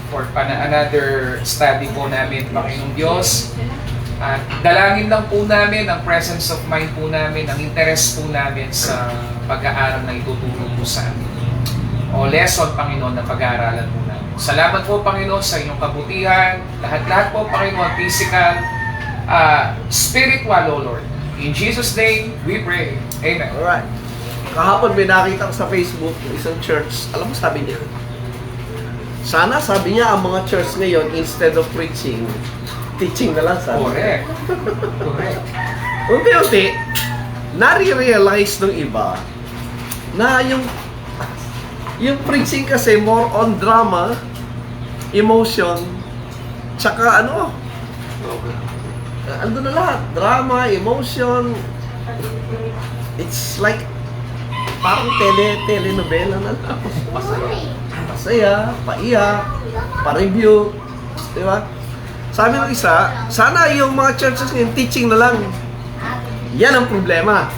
for another study po namin, Panginoong Diyos. At dalangin lang po namin ang presence of mind po namin, ang interest po namin sa pag-aaral na ituturo po sa amin. O lesson, Panginoon, na pag-aaralan po namin. Salamat po, Panginoon, sa inyong kabutihan. Lahat-lahat po, Panginoon, physical, spiritual, O Lord. In Jesus' name, we pray. Amen. Alright. Kahapon may nakita ko sa Facebook isang church. Alam mo sabi niya? Sana, sabi niya, ang mga church ngayon, instead of preaching, teaching na lang sabi. Correct. Correct. Unti-unti, nare-realize ng iba na yung preaching kasi more on drama, emotion, tsaka ando na lahat. Drama, emotion. It's like parang telenovela na lang. Masaya, paiyak, pa-review. Di ba? Sabi ng isa, sana yung mga churches ngayon, teaching na lang. Yan ang problema.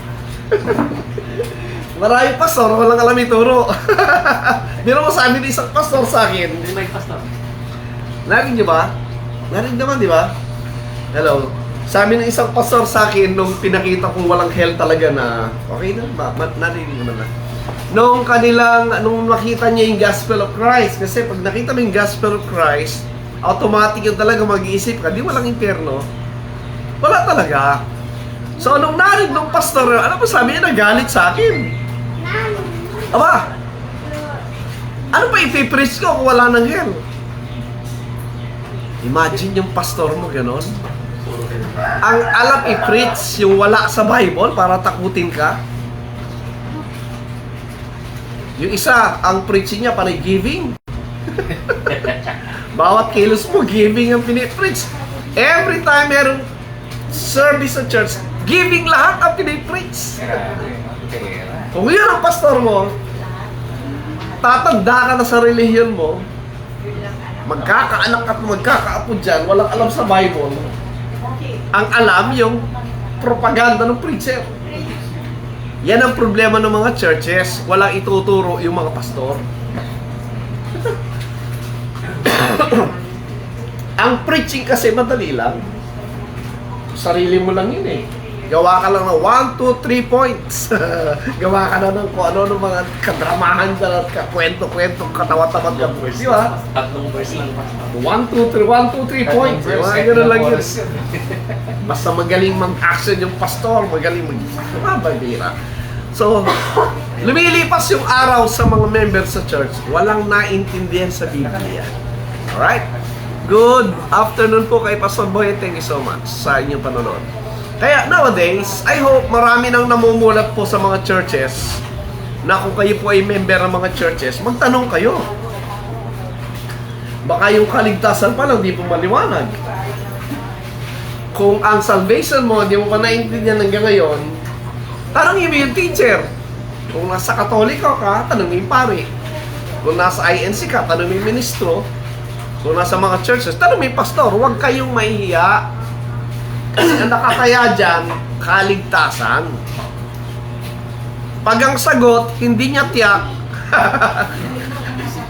Marami pastor, walang alam ituro. Biro mo sabi ng isang pastor sa akin. Hindi may pastor. Narinig niyo ba? Narinig naman, di ba? Hello. Sabi ng isang pastor sa akin nung pinakita kong walang hell talaga na okay na, narinig naman na. Nung makita niya yung Gospel of Christ, kasi pag nakita mo yung Gospel of Christ, automatic yung talaga mag-iisip ka, di walang impyerno. Wala talaga. So, nung narinig ng pastor, ano ba sabi niya, nagalit sa akin. Aba, ano pa ipipreach ko kung wala ng hell? Imagine yung pastor mo ganon. Ang alam i-preach yung wala sa Bible para takutin ka. Yung isa, ang preaching niya para giving. Bawat kilos mo, giving ang pinipreach. Every time merong service sa church, giving lahat ang pinipreach. Kung yun ang pastor mo, tatanda ka na sa relihiyon mo, magkakaanak at magkakaapo dyan, walang alam sa Bible, ang alam yung propaganda ng preacher. Yan ang problema ng mga churches, walang ituturo yung mga pastor. Ang preaching kasi madali lang. Sarili mo lang yun eh. Gawa ka lang ng 1, 2, 3 points. Gawa ka na ng kung ano ng mga kadramahan dyan at kakwento-kwento, katawa-tawad ka verse. Di ba? Tatlong verse lang pastor. 1, 2, 3 points. Mga gano'n lang yun. Basta magaling mag-action yung pastor, magaling mag-babira. So, lumilipas yung araw sa mga members sa church. Walang naintindihan sa Biblia. Alright? Good afternoon po kay Pastor Boy. Thank you so much sa inyong panonood. Kaya nowadays, I hope marami nang namumulat po sa mga churches na kung kayo po ay member ng mga churches, magtanong kayo. Baka yung kaligtasan pa lang, di po maliwanag. Kung ang salvation mo, di mo pa naiintindihan hanggang ngayon, tanongin mo yung teacher. Kung nasa Katoliko ka, tanongin yung pare. Kung nasa INC ka, tanongin yung ministro. Kung nasa mga churches, tanongin yung pastor. Huwag kayong mahihiya. Kasi ang nakataya dyan, kaligtasan. Pag ang sagot, hindi niya tiyak.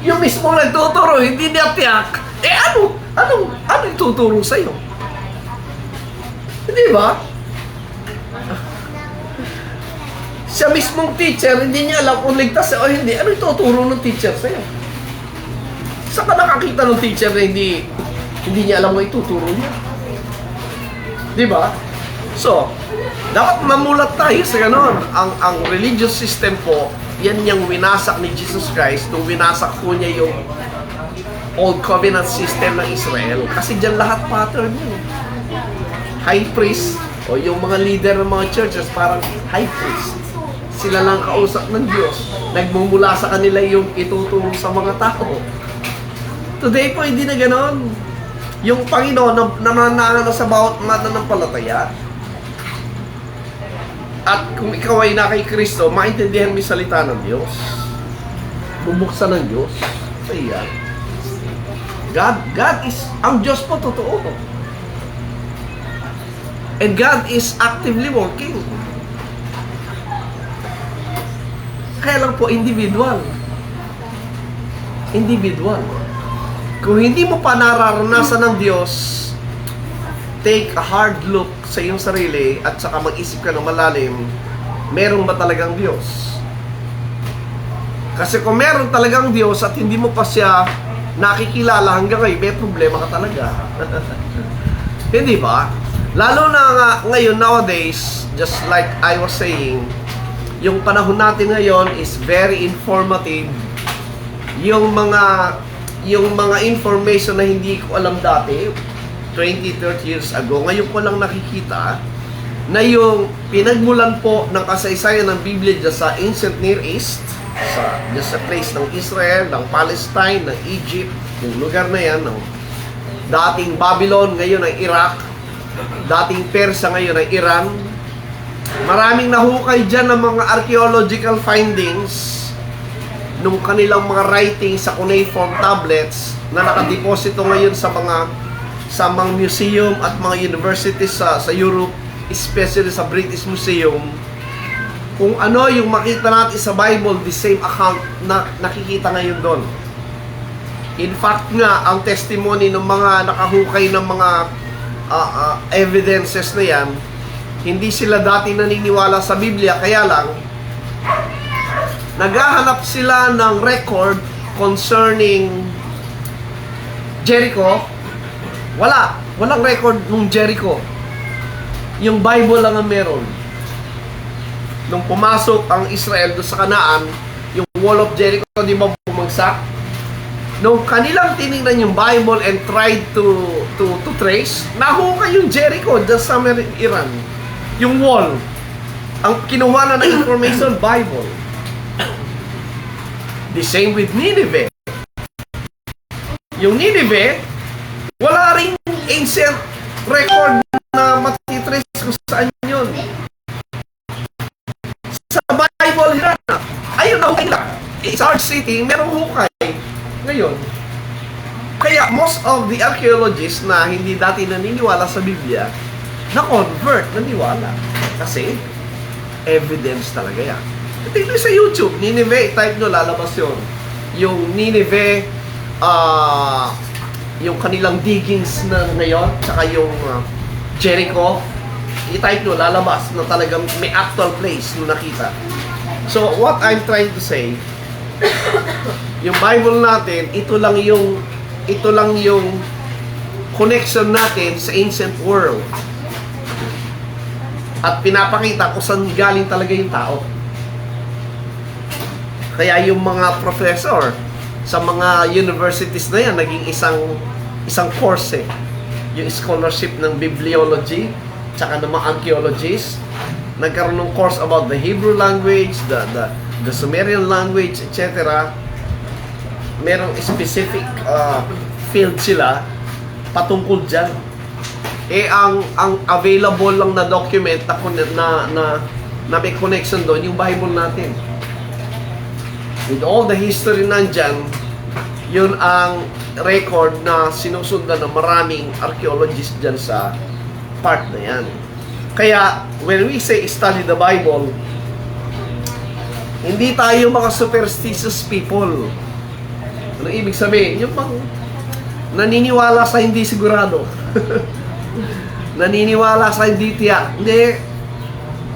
Yung mismo nagtuturo, hindi niya tiyak. Eh ano ituturo sa'yo? Hindi ba? Siya mismong teacher, hindi niya alam kung ligtas o hindi. Ano ituturo ng teacher sa'yo? Saan ka nakakita ng teacher na hindi niya alam kung ituturo niya? Di ba? So, dapat mamulat tayo sa ganon. Ang religious system po, yan yung winasak ni Jesus Christ nung winasak po niya yung Old Covenant system ng Israel. Kasi dyan lahat pattern yun. High priest, o yung mga leader ng mga churches, parang high priest. Sila lang kausap ng Diyos. Nagmumula sa kanila yung itutulong sa mga tao. Today po, hindi na ganon. Yung Panginoon na nananalo sa bawat mananampalataya. At kung ikaw ay na kay Kristo, maintindihan mo yung salita ng Diyos. Bubuksan ng Diyos. So, yan. God is, ang Diyos po totoo. And God is actively working. Kaya lang po, individual. Kung hindi mo pa nararanasan ng Diyos, take a hard look sa iyong sarili at saka mag-isip ka ng malalim, meron ba talagang Diyos? Kasi kung meron talagang Diyos at hindi mo pa siya nakikilala hanggang ngayon, may problema ka talaga. Hindi ba? Lalo na nga ngayon, nowadays, just like I was saying, yung panahon natin ngayon is very informative. Yung mga information na hindi ko alam dati, 20, 30 years ago, ngayon ko lang nakikita na yung pinagmulan po ng kasaysayan ng Biblia dyan sa ancient Near East, sa place ng Israel, ng Palestine, ng Egypt, yung lugar na yan, ng dating Babylon, ngayon ay Iraq, dating Persia, ngayon ay Iran. Maraming nahukay dyan ng mga archaeological findings nung kanilang mga writings sa cuneiform tablets na nakadeposito ngayon sa mga museum at mga universities sa Europe, especially sa British Museum. Kung ano yung makita natin sa Bible, the same account na nakikita ngayon doon. In fact nga, ang testimony ng mga nakahukay ng mga evidences na yan, hindi sila dati naniniwala sa Biblia, kaya lang naghahanap sila ng record concerning Jericho. Walang record ng Jericho. Yung Bible lang ang meron. Nung pumasok ang Israel doon sa Canaan, yung Wall of Jericho, di ba bumagsak? Nung kanilang tinignan yung Bible and tried to trace, nahukay yung Jericho dyan sa Iran. Yung wall. Ang kinuha na ng information, Bible. The same with Nineveh. Yung Nineveh, wala ring ancient record na matitrace kung saan yun. Sa Bible, hinanap. Ayun, nahukay lang. It's our city, merong hukay. Ngayon, kaya most of the archaeologists na hindi dati naniniwala sa Biblia, na-convert, naniwala. Kasi, evidence talaga yan. Tingnan sa YouTube, Nineveh, type nyo, lalabas yun. Yung Nineveh, yung kanilang diggings na ngayon, tsaka yung Jericho, i-type nyo, lalabas na talagang may actual place na nakita. So, what I'm trying to say, yung Bible natin, ito lang yung connection natin sa ancient world. At pinapakita kung saan galing talaga yung tao. Kaya yung mga professor sa mga universities na yan, naging isang course eh. Yung scholarship ng bibliology, tsaka ng mga archaeologists, nagkaroon ng course about the Hebrew language, the Sumerian language, etc. Merong specific field sila patungkol dyan. Ang available lang na document na may connection doon, yung Bible natin. With all the history nandyan, yun ang record na sinusundan ng maraming archaeologists dyan sa part na yan. Kaya, when we say study the Bible, hindi tayo mga superstitious people. Ano ibig sabihin? Yung pang naniniwala sa hindi sigurado. Naniniwala sa hindi tiyak. Hindi.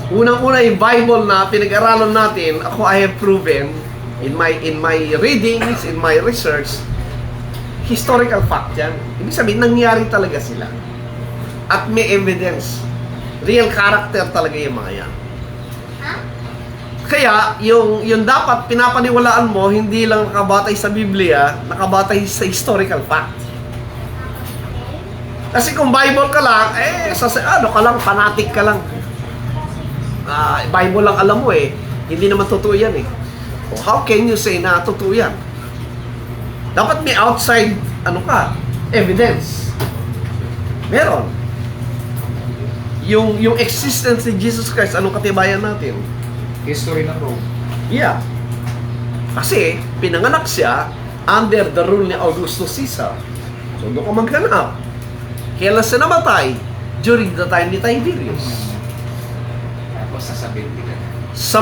Unang-una yung Bible na pinag-aralan natin, ako I have proven in my readings, in my research, historical fact yan. Ibig sabihin, nangyari talaga sila. At may evidence. Real character talaga yung mga yan. Kaya, yung dapat pinapaniwalaan mo, hindi lang nakabatay sa Biblia, nakabatay sa historical fact. Kasi kung Bible ka lang, fanatic ka lang. Bible lang alam mo eh. Hindi naman totoo yan eh. How can you say na totoo yan? Dapat may outside, evidence. Meron. Yung existence ni Jesus Christ, anong katibayan natin? History ng Rome. Yeah. Kasi, pinanganak siya under the rule ni Augustus Caesar. So, doon ka maghanap. Kailan siya namatay? During the time ni Tiberius. Tapos sasabihin ka. Sa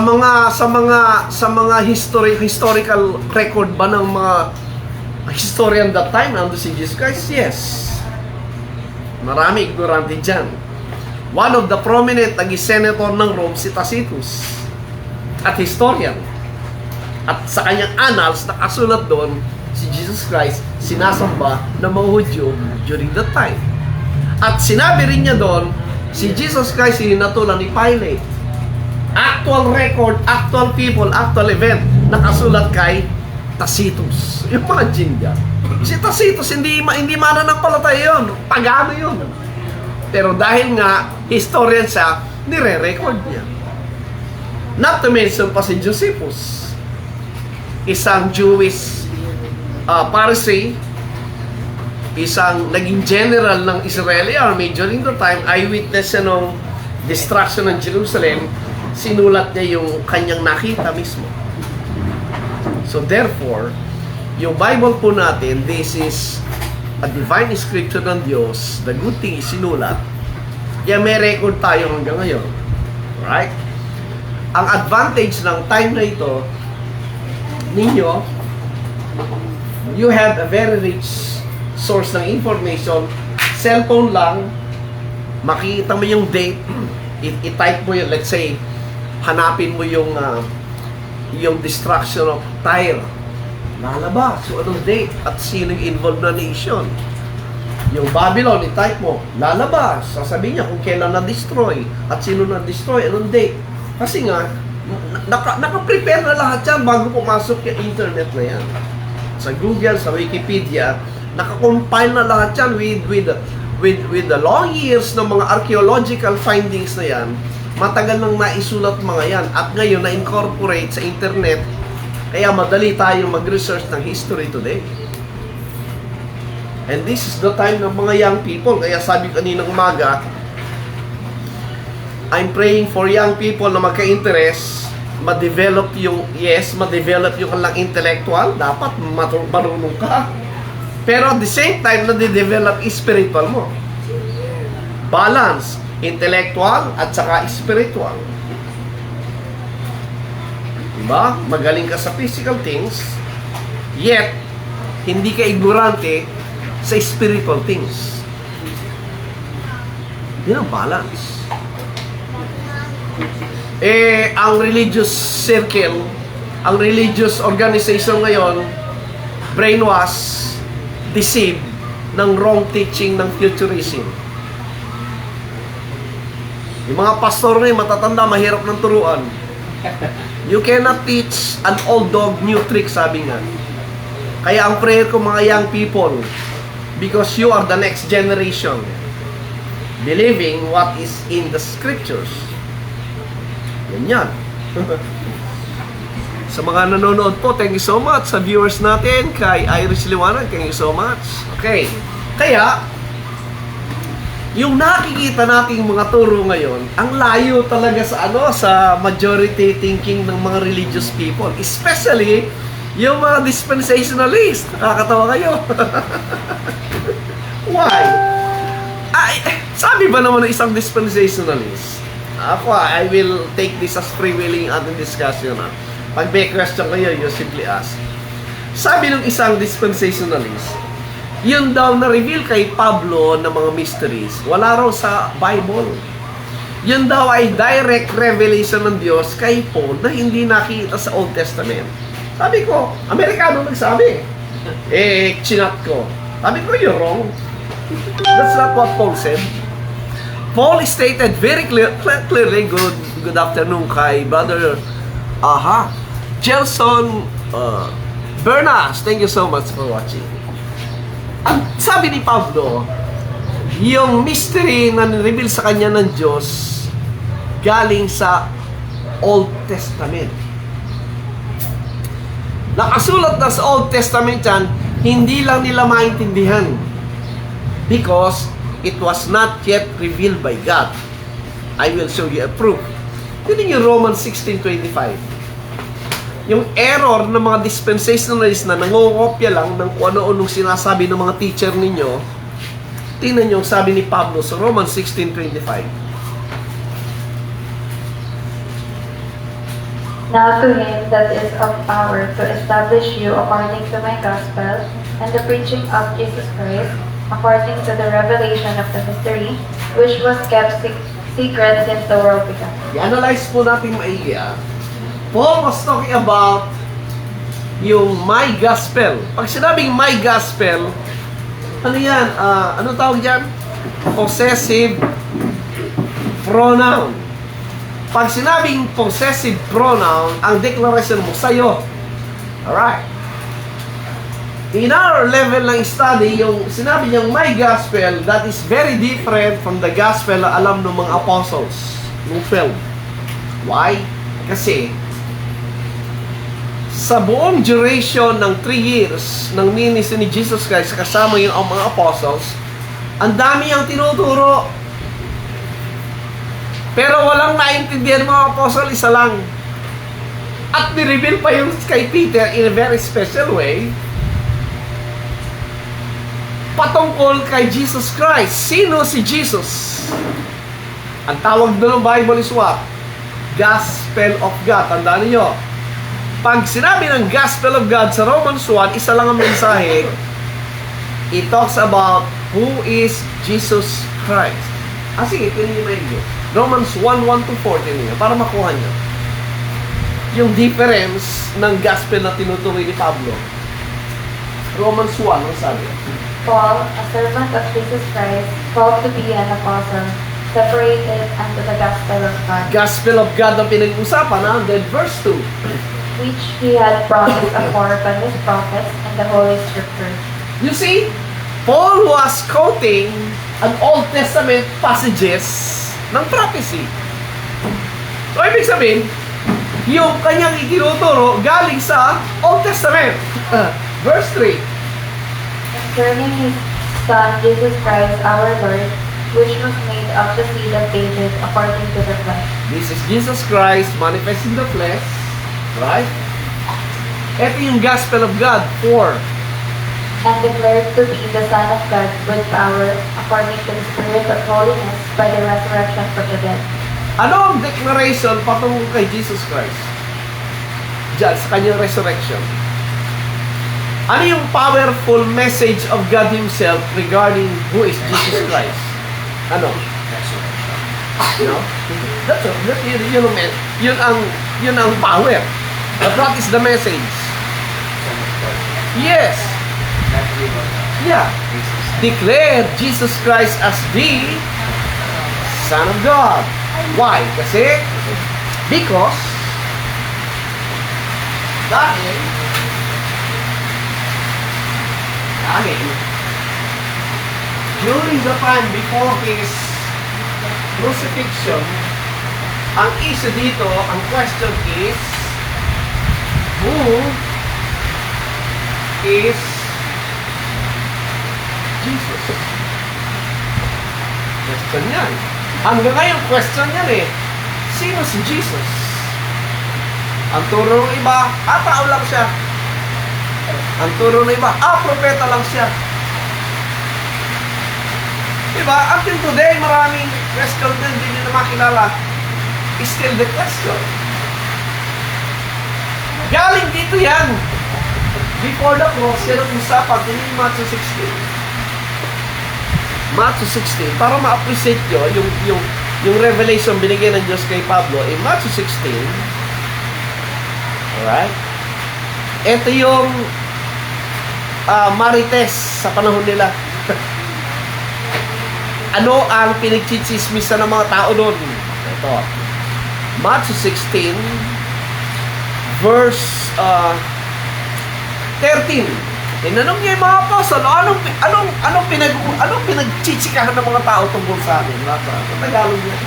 mga historical record ba ng mga Ang historian that time, nandun si Jesus Christ? Yes. Marami ignorante dyan. One of the prominent naging senator ng Rome, si Tacitus. At historian. At sa kanyang annals, nakasulat doon, si Jesus Christ, sinasamba ng mga Hudyo during that time. At sinabi rin niya doon, si Jesus Christ hinatulan ni Pilate. Actual record, actual people, actual event, nakasulat kay Tacitus. Imagine niya. Si Tacitus, hindi mananampalataya yun. Pagano yun. Pero dahil nga, historian siya, nire-record niya. Not to mention pa si Josephus, isang Jewish Pharisee, isang naging general ng Israeli army during the time, eyewitness siya nung destruction ng Jerusalem, sinulat niya yung kanyang nakita mismo. So therefore, yung Bible po natin, this is a divine scripture ng Diyos. The good thing is sinulat. Kaya may record tayo hanggang ngayon. Right? Ang advantage ng time na ito, ninyo, you have a very rich source ng information. Cellphone lang, makikita mo yung date, i-type mo yun, let's say, hanapin mo yung destruction of Tyre. Lalabas, so anong date at sino yung involved na nation. Yung Babylon, i-type mo, lalabas. Sasabihin niya kung kailan na-destroy at sino na-destroy, anong date. Kasi nga, naka-prepare na lahat yan bago pumasok yung internet na yan. Sa Google, sa Wikipedia, naka-compile na lahat yan with the long years ng mga archaeological findings na yan. Matagal nang naisulat mga yan at ngayon na-incorporate sa internet, kaya madali tayong mag-research ng history today. And this is the time ng mga young people. Kaya sabi kaninang umaga, I'm praying for young people na magka-interest, ma-develop yung kanilang intellectual, dapat marunong ka. Pero at the same time, na-develop spiritual mo. Balance, intellectual at saka spiritual. Diba? Magaling ka sa physical things, yet, hindi ka ignorante sa spiritual things. Yan ang balance. Ang religious circle, ang religious organization ngayon, brainwash, deceive ng wrong teaching ng futurism. Yung mga pastor na yung matatanda, mahirap ng turuan. You cannot teach an old dog new trick, sabi nga. Kaya ang prayer ko mga young people, because you are the next generation, believing what is in the scriptures. Yan. Sa mga nanonood po, thank you so much. Sa viewers natin, kay Irish Liwanag, thank you so much. Okay. Kaya, yung nakikita nating mga turo ngayon, ang layo talaga sa majority thinking ng mga religious people, especially yung mga dispensationalist. Nakakatawa kayo. Why? Sabi ba naman ng isang dispensationalist? Ako, I will take this as freewheeling ating discussion. Pag may question kayo, you simply ask. Sabi ng isang dispensationalist, yun daw na-reveal kay Pablo ng mga mysteries, wala raw sa Bible. Yun daw ay direct revelation ng Diyos kay Paul na hindi nakita sa Old Testament. Sabi ko, Amerikano nagsabi. Chinat ko. Sabi ko, you're wrong. That's not what Paul said. Paul stated very clearly, good afternoon kay Brother Gelson Bernas. Thank you so much for watching. Ang sabi ni Pablo, yung mystery na nireveal sa kanya ng Diyos galing sa Old Testament. Nakasulat na sa Old Testament yan, hindi lang nila maintindihan because it was not yet revealed by God. I will show you a proof. Yun yung Romans 16:25. Yung error ng mga dispensationalists na nangokopya lang ng kung ano-anong sinasabi ng mga teacher ninyo, tingnan nyo sabi ni Pablo sa Romans 16:25. Now to him that is of power to establish you according to my gospel, and the preaching of Jesus Christ, according to the revelation of the mystery, which was kept secret since the world began. I-analyze po natin maigi. Paul was talking about yung my gospel. Pag sinabing my gospel, ano yan? Ano tawag dyan? Possessive pronoun. Pag sinabing possessive pronoun, ang declaration mo sa'yo. Alright. In our level ng study, yung sinabi niyang my gospel, that is very different from the gospel na alam ng mga apostles ng film. Why? Kasi sa buong duration ng 3 years ng ministry ni Jesus Christ kasama yung mga apostles, ang dami ang tinuturo. Pero walang naintindihan mga apostles, isa lang. At ni-reveal pa yung kay Peter in a very special way patungkol kay Jesus Christ. Sino si Jesus? Ang tawag doon ng Bible is what? Gospel of God. Tandaan niyo. Pag sinabi ng Gospel of God sa Romans 1, isa lang ang mensahe. It talks about who is Jesus Christ. Sige, tinimayin niyo. Romans 1:1-4 niyo para makuha niyo yung difference ng gospel na tinutuloy ni Pablo. Romans 1, ang sabi? Paul, a servant of Jesus Christ, called to be an apostle, separated unto the gospel of God, Gospel of God ang pinag-usapan, ha? Then verse 2. which he had promised afore by his prophets in the Holy Scriptures. You see, Paul was quoting an Old Testament passages ng prophecy. So, ibig sabihin, yung kanyang itinuturo galing sa Old Testament. Verse 3. Concerning his Son, Jesus Christ, our Lord, which was made of the seed of David according to the flesh. This is Jesus Christ manifest in the flesh. Right? Ito yung Gospel of God. 4. And declared to be the Son of God with power, according to the Spirit of holiness, by the resurrection from the dead. Ano ang declaration patungkol kay Jesus Christ? Diyan, sa kanyang resurrection. Ano yung powerful message of God Himself regarding who is Jesus Christ? Ano? You know? Yun ang power. But what is the message? Yes. Yeah. Declare Jesus Christ as the Son of God. Why? Because dahil during the time before His crucifixion, ang issue dito, ang question is, who is Jesus? Question yan. Hanggang ngayon, question yan eh. Sino si Jesus? Ang turo ng iba, tao lang siya. Ang turo ng iba, propeta lang siya. Diba? Until today, maraming question din, hindi nyo na makilala. Is still the question. Galing dito yan. Before the cross, yan ang usapan. Tingin Matthew 16. Matthew 16, para ma-appreciate nyo yung revelation binigay ng Diyos kay Pablo in Matthew 16. Alright? Ito yung marites sa panahon nila. Ano ang pinagchichismisa ng mga tao doon? Ito. Matthew 16, verse 13. Tinanong niya yung mga apostol, anong pinagchichikahan ng mga tao tungkol sa atin? Sa Tagalog niya.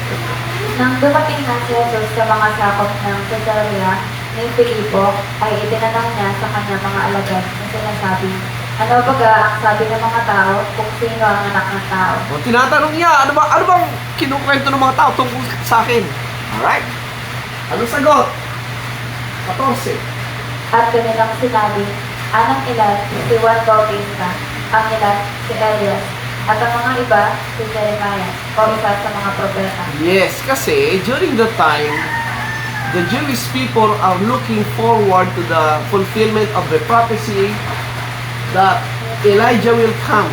Nang dumating na si Jesus sa mga sakop ng Cesarea ni Filipo, ay itinanong niya sa kanya mga alagad na sinasabi, ano baga ang sabi ng mga tao kung sino ang anak ng tao? O, tinatanong niya, ano bang kinukwento ng mga tao tungkol sa akin? Alright? Anong sagot? 14. At kanilang sinabi, anong ilan si Juan Bautista, ang ilan si Elias, at ang mga iba si Jeremiah, o isa sa mga propeta. Yes, kasi during the time, the Jewish people are looking forward to the fulfillment of the prophecy that Elijah will come.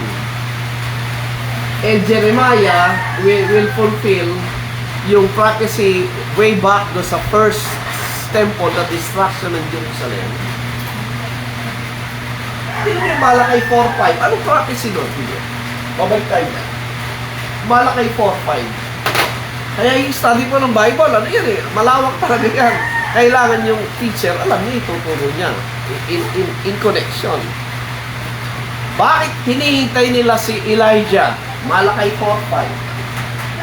And Jeremiah will fulfill yung prophecy way back do sa first temple, the destruction ng Jerusalem. Hindi mo yung Malakay 4.5. Anong prophecy doon? Babalik tayo na. Malakay 4.5. Kaya yung study po ng Bible, ano yan eh, malawak talaga yan. Kailangan yung teacher, alam niya, ituturo niya. In connection. Bakit hinihintay nila si Elijah? Malakay 4.5.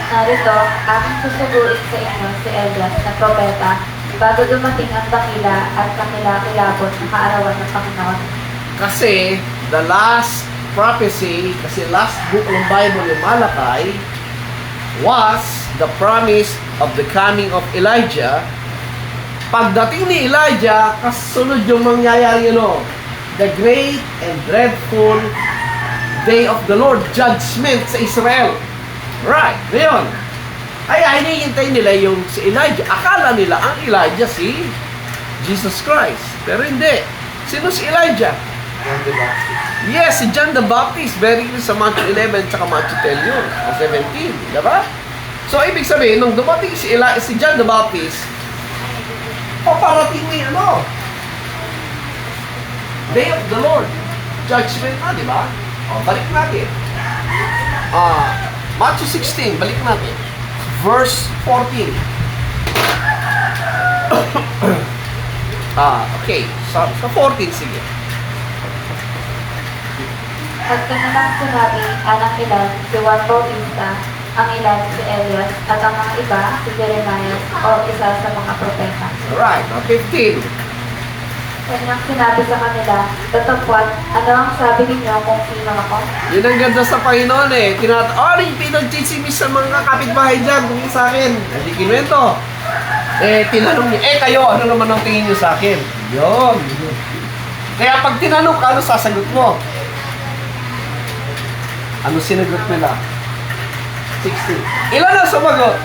Narito, aking susuguin sa inyo si Elias na propeta bago dumating ang dakila at kakilakilabot na kaarawan ng Panginoon. Kasi, the last prophecy, kasi last book ng Bible yung Malakay, was the promise of the coming of Elijah. Pagdating ni Elijah, kasunod yung mangyayari the great and dreadful day of the Lord, judgment sa Israel. Right, ngayon. Kaya hinihintay nila yung si Elijah. Akala nila ang Elijah si Jesus Christ. Pero hindi. Sino si Elijah? John the Baptist. Yes, si John the Baptist. Very clear sa Matthew 11 at Matthew 10 yun. O 17. Diba? So, ibig sabihin, nung dumating si John the Baptist, paparating ni Day of the Lord. Judgment na, di ba? O, balik natin. Matthew 16, balik natin. Verse 14. Okay. Sa 14, sige. At kanilang sinabi, anang ilan si Juan Bautista, ang ilan si Elias, at ang mga iba si Jeremiah o isa sa mga propeta. Alright, 15. Kanyang sinabi sa kanila, tatapwat, ano ang sabi ninyo kung sino ako? Yun ang ganda sa Panginoon eh. Pinag-chisimis sa mga kapitbahay dyan kung sa akin. Hindi kinuwento. Tinanong niya, kayo, ano naman ang tingin niyo sa akin? Yun. Kaya pag tinanong ka, ano sasagot mo? Ano sinagot nila? 16. Ilan ang sumagot?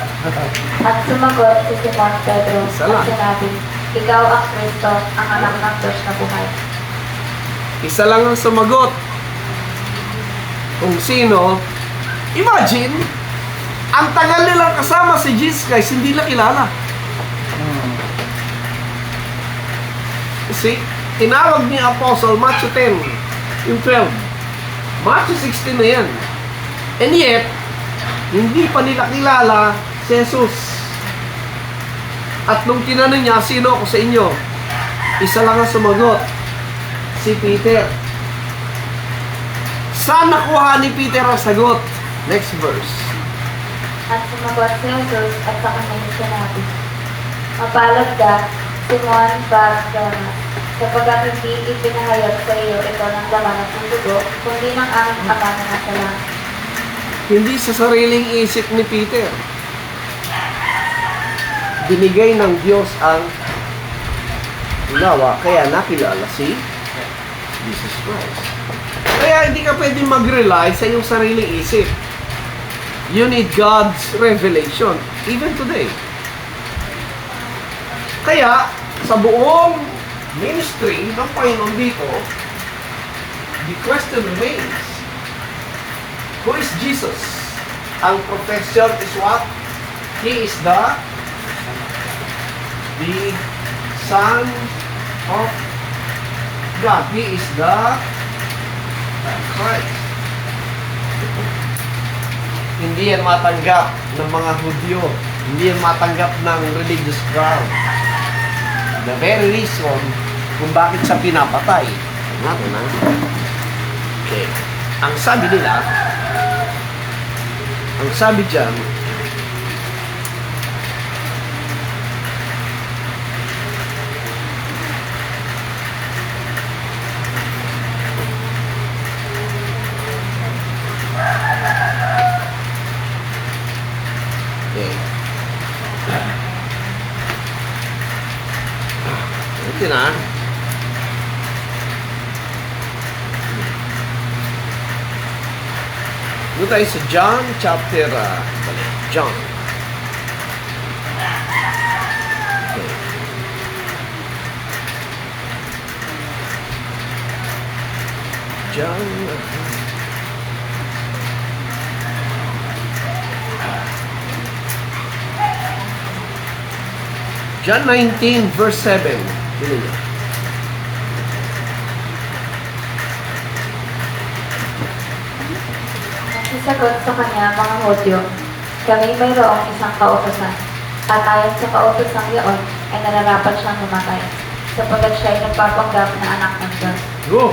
At sumagot si Simon Pedro Isa at lang. sinabi, ikaw ang Kristo, ang anak ng Diyos na buhay. Isa lang ang sumagot. Kung sino, imagine, ang tagal nilang kasama si Jesus Christ, hindi nila kilala. See, tinawag ni Apostle, Matthew 10, yung 12. Matthew 16 na yan. And yet, hindi pa nila kilala si Jesus. At nung tinanong niya, sino ako sa inyo? Isa lang ang sumagot. Si Peter. Saan nakuha ni Peter ang sagot? Next verse. At sumagot si Jesus at sa kanyang sinabi, mapalad ka, Simon Bar-Jonas, sapagkat hindi ipinahayag sa iyo ito ng laman at ng dugo, kundi ng aming Ama na nasa langit. Hindi sa sariling isip ni Peter. Binigay ng Diyos ang ginawa, kaya nakilala si Jesus Christ. Kaya hindi ka pwedeng mag-rely sa iyong sariling isip. You need God's revelation, even today. Kaya, sa buong ministry ng Panginoon dito, the question remains, who is Jesus? Ang profession is what? He is the Son of God. He is the Christ. Hindi yan matanggap ng mga Hudyo. Hindi yan matanggap ng religious crowd. The very reason kung bakit siya pinapatay. Natin na. Okay. Ang sabi nila, ang sabi dyan, ito na. Doon tayo sa John chapter John. Okay. John. John 19, verse 7. Sino niya? Sagot sa kanya, mga Hudyo, kami mayroong isang kautosan. At ayon sa kautosang iyon, ay nararapat siyang mamatay, sapagkat siya ay nagpapanggap na anak ng Diyos. Go!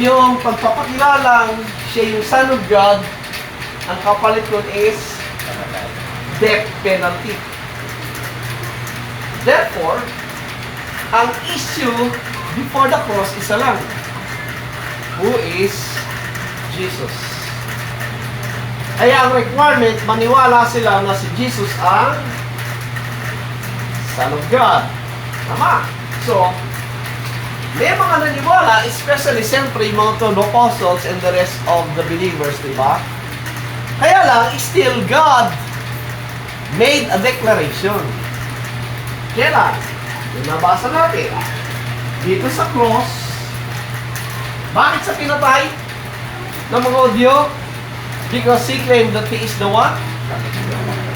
Yung pagpapakilalang siya yung Son of God, ang kapalit nun is death penalty. Therefore, ang issue before the cross isa lang. Who is Jesus? Kaya ang requirement, maniwala sila na si Jesus ang Son of God. Tama. So, may mga naniwala, especially siyempre yung mga 12 apostles and the rest of the believers, di ba? Kaya lang, still God made a declaration. Kailan? Yung nabasa natin. Dito sa cross, bakit sa pinatay ng mga Hudyo? Because he claimed that he is the one?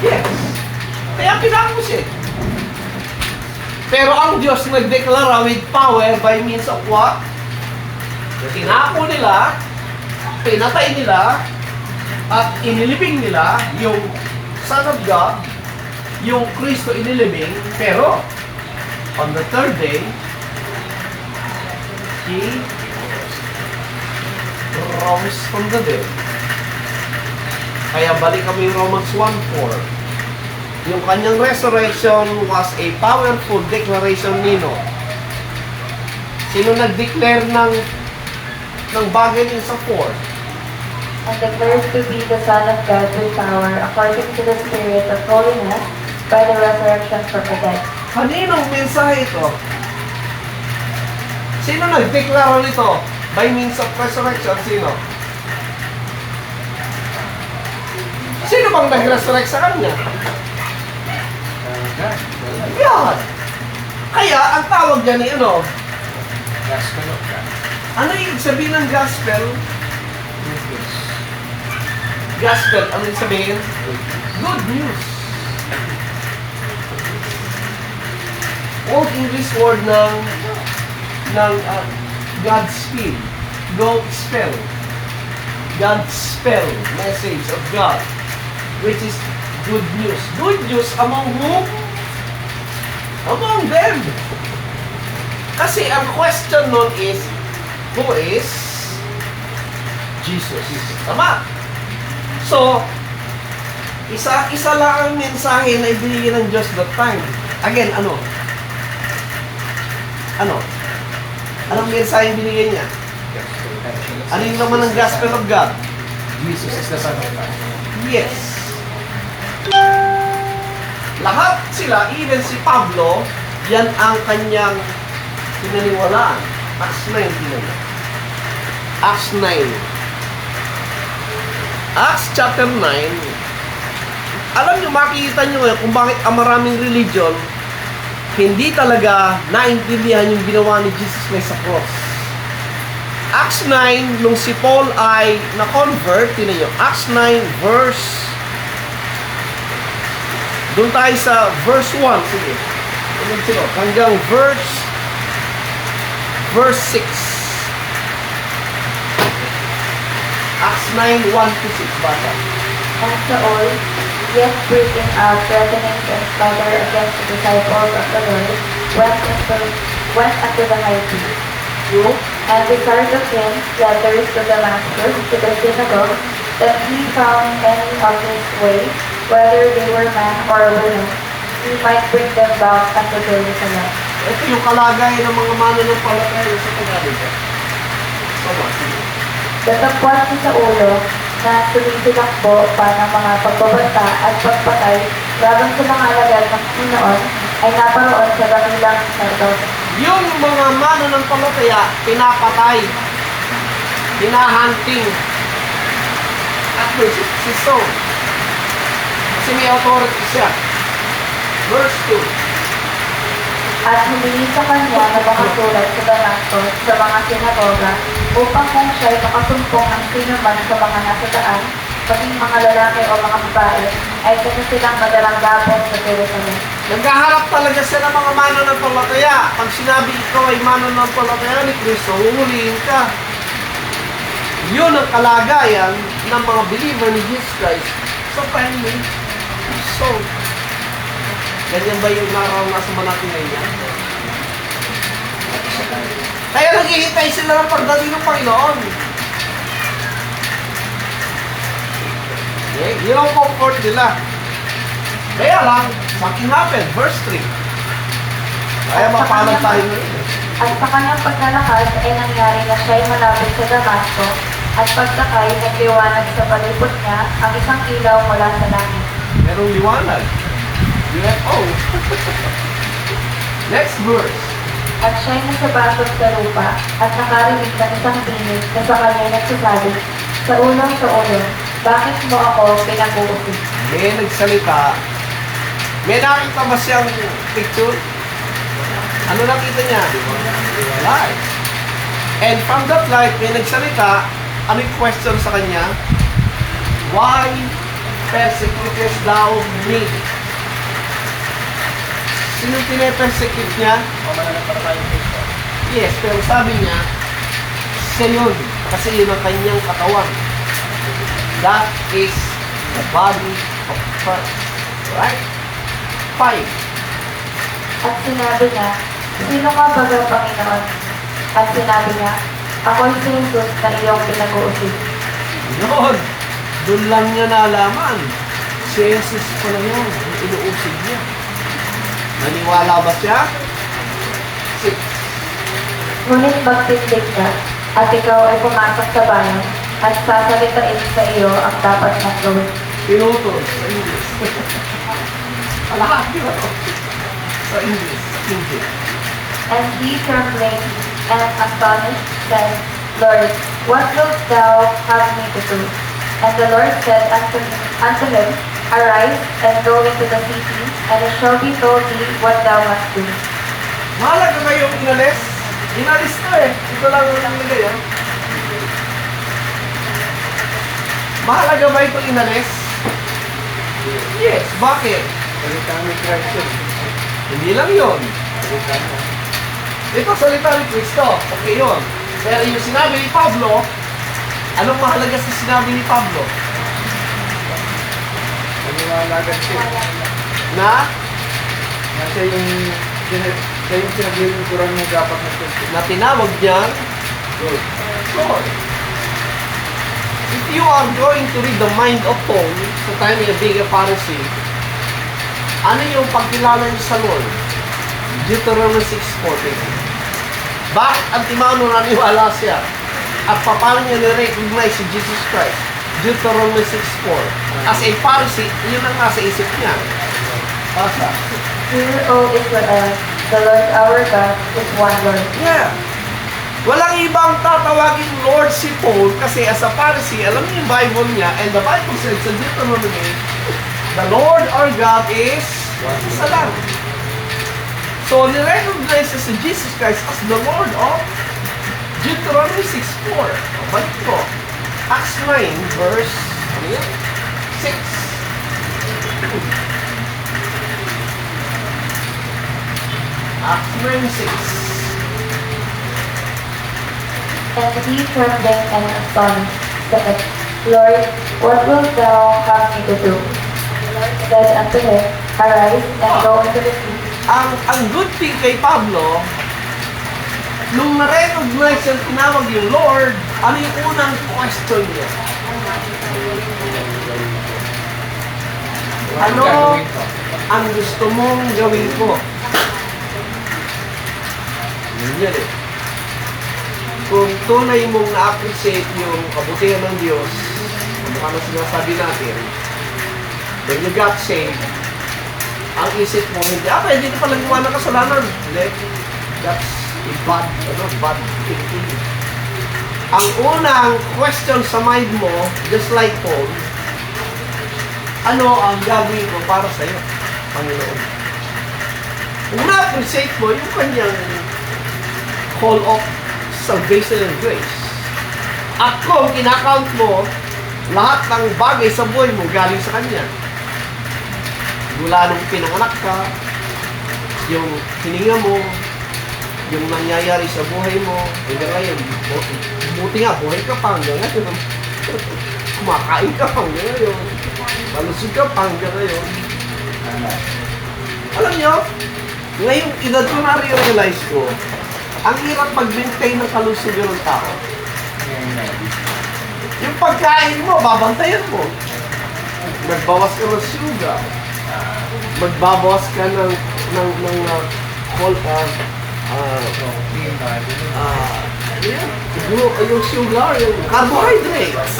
Yes. Kaya kinakusin. Pero ang Diyos nagdeklara with power by means of what? Tinako nila, pinatay nila, at inilibing nila yung Son of God, yung Kristo inilibing, pero on the third day, He rose from the dead. Kaya balik kami Romans 1:4. Yung kanyang resurrection was a powerful declaration nino. Sino nag-declare ng bagay niya sa 4? And declares to be the Son of God with power, according to the Spirit of holiness, by the resurrection from the dead. Kaninong mensahe ito? Sino nag-declare nito? By means of resurrection, sino? Sino bang nag-resurrect sa kanya? God. Kaya, ang tawag dyan ay ano? Gospel of God. Ano yung sabihin ng gospel? Gospel, ano yung sabihin? Good news. Old English word ng Godspeed. Gospel. Gospel. Message of God. Which is good news. Good news among whom? Among them. Kasi ang question nun is, who is Jesus? Tama? So, isa lang ang mensahe na ibigay ng Diyos that time. Again, ano? Anong mensahe yung binigay niya? Ano yung naman ng gospel of God? Jesus is the Son of God. Yes. Lahat sila, even si Pablo, yan ang kanyang pinaniwalaan. Acts 9, pinaniwalaan. Acts 9. Acts chapter 9, alam nyo, makikita nyo ngayon kung bakit ang maraming religion hindi talaga naintindihan yung ginawa ni Jesus Christ sa cross. Acts 9, nung si Paul ay na-convert, tinan nyo, Acts 9 verse, doon tayo sa verse 1, sige, hanggang verse 6. Acts 9, 1 to 6, bata. And Saul, yet breathing out threatenings and slaughter against the disciples of the Lord, went unto the high priest, and desired of him letters to Damascus to the synagogue, that he found any of his way, whether they were men or women, he might bring them back unto Jerusalem. Ito yung kalagayan ng mga mananampalataya sa Tagalog. Sama. Datapwat si Saulo na sumisilakbo pa ng mga pagbabanta at pagpatay laban sa mga alagad ng Panginoon ay naparoon sa dakilang sardos. Yung mga mananampalataya, pinapatay, hinahunting, at si Saul. Kasi may authority siya. Verse 2. at humingi sa kanya ng mga sulat sa Damascus sa mga sinagoga upang kung siya'y makasumpong ng sino man sa mga nasa daan, maging mga lalaki o mga babae, ay kanya silang madalang gapon sa Jerusalem. Naghaharap talaga siya ng mga mananampalataya. Pag sinabi ikaw ay mananampalataya ni Kristo, huhulihin ka. Yun ang kalagayan ng mga believer ni Jesus Christ sa family. So, ganyan ba yung naranasan mo natin ngayon? Kaya naghihintay sila ng pagdating ng Panginoon. Okay? Yun ang comfort nila. Kaya lang, something happened. Verse 3. Kaya mapalag tayo ngayon. At sa kanyang paglalakad ay nangyari na siya'y malapit sa Damasco, at pagsakay nagliwanag sa palibot niya ang isang ilaw mula sa langit. Merong liwanag. UFO. Next verse. At siya'y nasabasog sa lupa at nakarinig ng isang tinig na sa kanya nagsasabi, sa ulo, bakit mo ako pinag-uusig? May nagsalita. May nakita ba siyang picture? Ano nakita niya? Light. And from that light, may nagsalita. Ano yung question sa kanya? Why persecutest thou me? Sino pinapersecute niya? Yes, pero sabi niya, siya yun. Kasi yun ang kanyang katawan. That is the body of Christ. Right? 5. At sinabi niya, sino ka baga Panginoon? At sinabi niya, ako'y si Jesus na iyong pinag-uusig. Noon, doon lang niya nalaman. Si Jesus pala yun, yung inuusig niya. Naniwala ba siya? 6. Ngunit magtindig ka, at ikaw ay pumasok sa bayan, at sasalitain sa iyo ang dapat mong gawin. Pinutol sa English. Alahati ba ito? Sa English. Hindi. And he trembling and astonished said, Lord, what wilt thou have me to do? And the Lord said unto him, Arise and go into the city, and it shall be told thee what thou must do. Mahalaga ba yung inalis? Inalis na eh. Ito lang yung nilagay ah. Mahalaga ba itong inalis? Yes. Bakit? Salita ni Christ yun. Hindi lang yun. Salita mo. Ito salita ni Kristo. Okay yun. Pero yung sinabi ni Pablo, anong mahalaga sa sinabi ni Pablo? Paniwalagan siya. Na? Na siya yung sinaglilingkuran mo dapat na siya. Na tinawag niyang Lord. Lord. If you are going to read the mind of Paul, sa time niya being a Pharisee, ano yung pagkilala niya sa Lord? Deuteronomy 6:14. Bakit Antimano naniwala siya? At paano niya na-recognize si Jesus Christ? Deuteronomy 6:4. As a Pharisee, yun ang nasa isip niya. Basta. Hear, O Israel, the Lord our God is one Lord. Yeah. Walang ibang tatawagin Lord si Paul kasi as a Pharisee, alam niyo yung Bible niya, and the Bible says sa Deuteronomy, the Lord our God is isa lang. So, nirecognize si Jesus Christ as the Lord of Deuteronomy 6:4. Balik ko. Acts 9, verse 6. Acts 9:6. And he trembling and astonished said, Lord, what wilt thou have me to do? The Lord said unto him, Arise and go into the city. Ang good thing kay Pablo, nung na-recognize yung tinawag yung Lord, ano yung unang question niya? Ano gagawin ko? ang gusto mong gawin ko? Yun yan eh. Kung tunay mong na-appreciate yung kabutihan ng Diyos, ano ka na sinasabi natin, when you got saved, ang isip mo, hindi, pwede ka palang gawa ng kasalanan. Hindi. That's a bad thinking. Ang unang question sa mind mo, just like Paul, ano ang gagawin ko para sa iyo, Panginoon? Kung na-appreciate mo yung kanyang call of salvation and grace, at kung kinakount mo lahat ng bagay sa buhay mo galing sa kanya, mula nung pinanganak ka, yung hininga mo, yung nangyayari sa buhay mo, hanggang ngayon, buti nga, buhay ka pa hanggang ngayon. Kumakain ka pa hanggang ngayon. Malusog ka pa hanggang ngayon. Alam nyo, ngayong edad ko na-realize ko, ang hirap mag-maintain ng kalusugan ng tao. Yung pagkain mo, babantayan mo. Magbawas ka ng sugar. Magbabawas ka ng yung sugar, yung carbohydrates.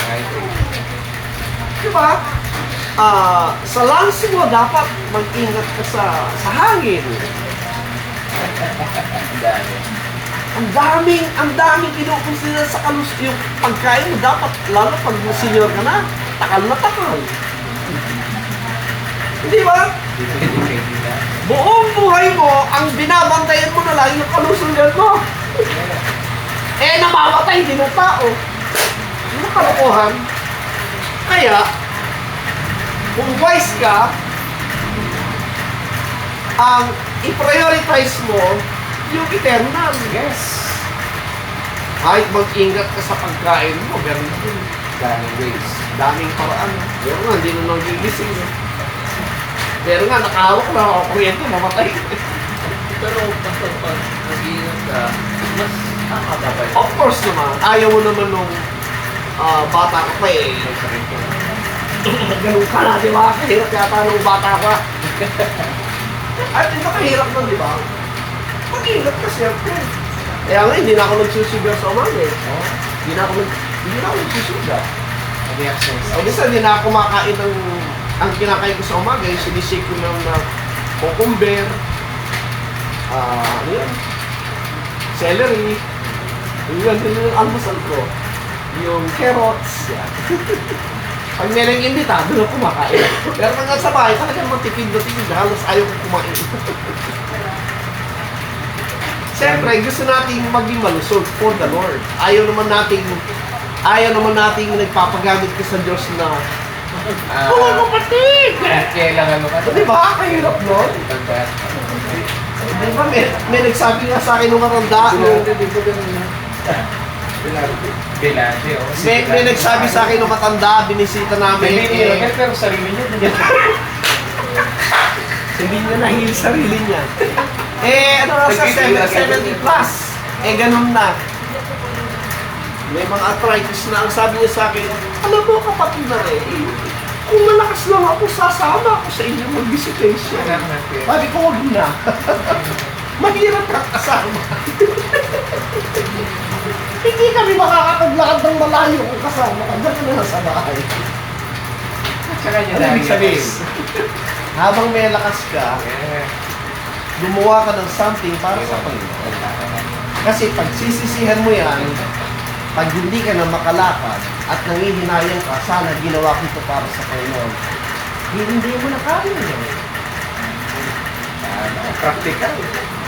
Diba? Sa lungs mo, dapat mag-ingat ka sa hangin. Ang daming kinukonsider sa yung pagkain mo. Dapat, lalo pag senior ka na, takal na takal. Hindi ba? Buong buhay mo, ang binabantayan mo na lang yung kalusugan mo. Namamatay din ang tao. Ano kalokohan? Kaya, kung wise ka, ang i-prioritize mo yung eternal. Yes. Kahit mag-ingat ka sa pagkain mo, ganun din. Daming ways. Daming paraan. Pero nga, hindi mo nang gigising. Pero nga, nakahawak na ako kuryente, mamatay. Pero basta pag nag-iingat ka, mas nakakabay. Of course naman, ayaw mo naman nung bata ka pa eh. Ganun ka na, di ba? Kahirap yata nung bata ka. At ito kahirap nun, di ba? Mag-ingat ka siyempre. Kaya nga, hindi na ako nagsusugar sa umaga eh. Hindi na ako nagsusugar. Mag-exercise. O minsan, hindi na ako kumakain ng... Ang kinakain ko sa umaga, yung sinisik ko ng cucumber, yun, celery, yung ganun yung almusal ko, yung carrots, yan. Pag meron imbita, doon ako kumakain. Pero pag nasa bahay, talagang matipid na tipid, halos ayaw ko kumain. Siyempre, gusto natin maging malusog for the Lord. Ayaw naman nating nagpapagamit ka sa Diyos na oo, kapatid! Kailangan mo ka. Di ba? Kahirap nun. Di ba? May nagsabi nga sa akin nung matanda. Bilante, oh. May nagsabi sa akin nung matanda, binisita namin. Pero sarili niya. Hindi niya nahil sarili niya. Ano na sa 70 plus? Ganun na. May mga arthritis na ang sabi niya sa akin, alam mo kapatid na rin, kung malakas lang ako, sasama ako sa inyong mag-visitation. Sabi ko, huwag na. Mahirap kang kasama. Hindi kami makakapaglakad ng malayo kung kasama ka. Diyan ka na sa bahay. Tsaka niya Ano ibig sabihin? Habang may lakas ka, gumawa ka ng something para sa Panginoon. Kasi pag sisisihan mo yan, pag hindi ka na makalakad at nangihinayang ka, sana ginawa ko ito para sa Panginoon. Hindi mo na kaya yun. Practical.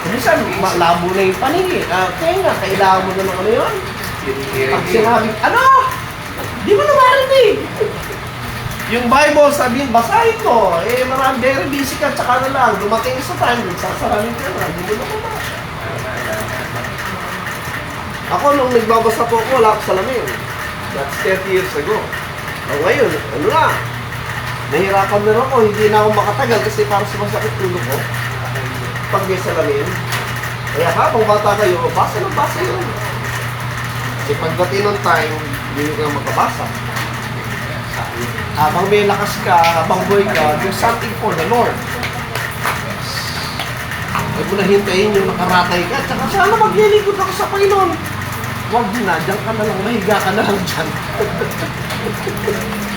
Minsan, malabo na yung paningin. Kaya nga, kailangan mo na ng ano yun. Pag sinabi, ano? Di mo na marinig. Yung Bible, sabihin, basahin mo. Marami, very busy ka, tsaka na lang. Dumating sa time, sasaraming ka na. Hindi mo na mabasa. Ako, nung nagbabasa po ako, wala ako salamin. That's 30 years ago. Ngayon, ano na? Nahirapan na ako, hindi na ako makatagal kasi parang sumasakit ulo ko. Pag may salamin. Kaya habang bata kayo, basa ng basa yun. Kasi pagdating ng time, hindi ka makabasa. Habang may lakas ka, habang buhay ka, do something for the Lord. Huwag mo na hintayin yung nakaratay ka. Tsaka sana maglilingkod ako sa Panginoon. Huwag na, dyan ka na lang, mahiga ka na lang dyan.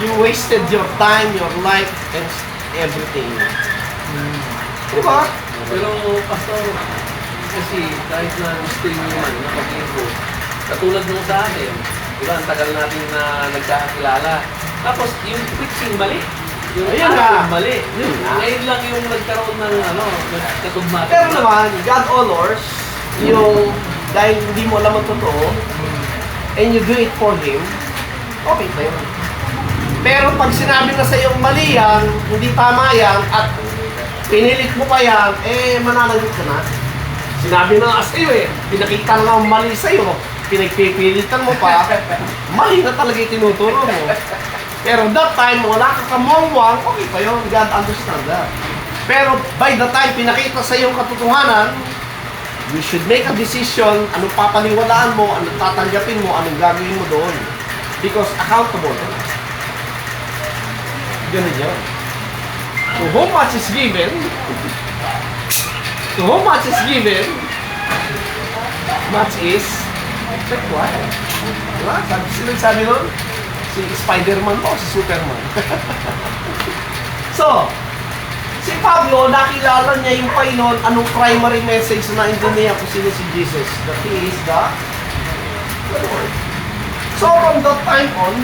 You wasted your time, your life, and everything. Diba? Pero, Pastor, kasi kahit na gusto nyo naman na pag-info, katulad nung sa akin, diba, ang tagal natin na nagkakakilala. Tapos, yung preaching mali. Yung Ayun ano, nga. yung mali. Yun nga. Ngayon lang yung nagkaroon ng katugmatan. Pero naman, God honors yung dahil hindi mo alam ang totoo and you do it for Him, okay pa yun. Pero pag sinabi na sa iyo mali yan, hindi tama yan, at pinilit mo pa yan, mananagot ka na. Sinabi na nga sa'yo pinakita na ang mali sa'yo, pinagpipilitan mo pa, mali na talaga yung tinuturo mo. Pero that time, wala ka kamongwang, okay pa yun, God understand that. Pero by the time pinakita sa iyo ang katotohanan, you should make a decision, anong papaniwalaan mo, anong tatanggapin mo, anong gagawin mo doon. Because accountable. Ganun yun. To whom much is given, much is required. Diba? Sino sabi nun? Si Spider-Man o si Superman? So, si Pablo, nakilala niya yung Panginoon, anong primary message na naintindihan kung sino si Jesus? That He is the Lord. So, from that time on,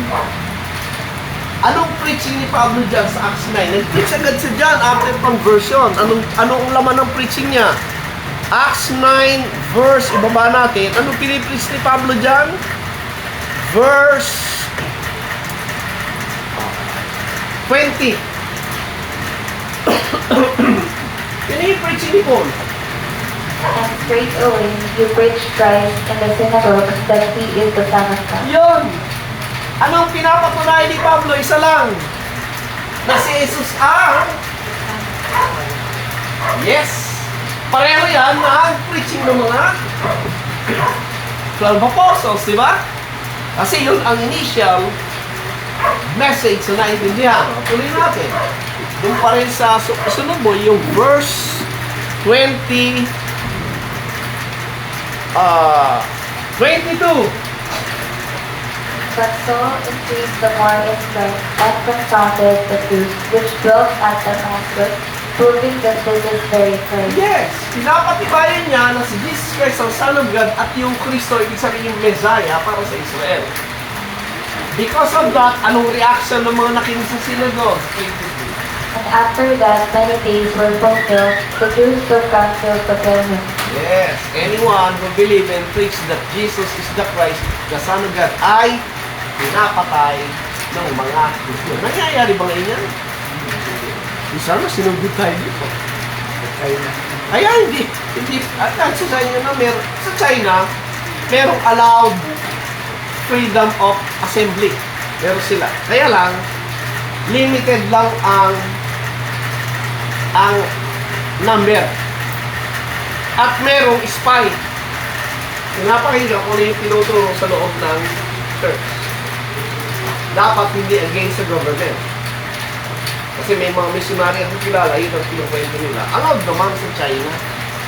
anong preaching ni Pablo dyan sa Acts 9? Nag-preach agad siya dyan after conversion. Anong laman ng preaching niya? Acts 9 verse, ibaba natin. Anong pinipreach ni Pablo dyan? Verse 20. Pinipreaching ni Paul. And straightway you preach Christ in the synagogues that He is the Son of God. Yun! Anong pinapatunayan ni Pablo? Isa lang. Na si Jesus ang... Yes! Pareho yan na ang preaching ng mga 12 apostles, di ba? Kasi yun ang initial message na naintindihan. Tuloy natin. Doon pa rin sa sunod mo, yung verse 22. But Saul increased the more in strength and confounded the Jews which dwelt at Damascus, proving that this is very Christ. Yes! Pinapatibayan niya na si Jesus Christ ang Son of God at yung Kristo, ibig sabihin yung Messiah para sa Israel. Because of that, anong reaction ng mga nakinig sa synagogue? And after that, many days were fulfilled, the Jews took counsel to kill him. Yes, anyone who believe and preach that Jesus is the Christ, the Son of God, ay pinapatay ng mga Kristo. Nangyayari ba ngayon yan? Sana sinugod tayo dito. Kaya hindi, at sa China merong allowed freedom of assembly. Meron sila. Kaya lang, limited lang ang number. At merong spy. Pinapakinggan ko na yung tinuturo sa loob ng church. Dapat hindi against the government. Kasi may mga missionary ang kilala, yun ang pinukwento nila. Allowed naman sa China.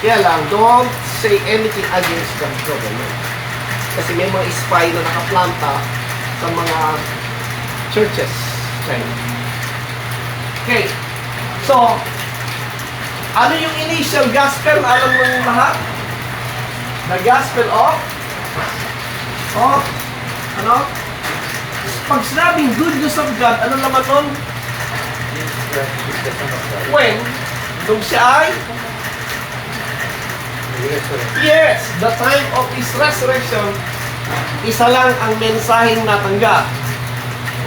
Kaya lang, don't say anything against the government. Kasi may mga spy na nakaplanta sa mga churches. China. Okay. So, ano yung initial gospel? Alam mo yung lahat? The gospel of ano? Pag sinabing good news of God, ano naman nun? When? Nung siya ay? Yes, the time of His resurrection, isa lang ang mensaheng natanggap.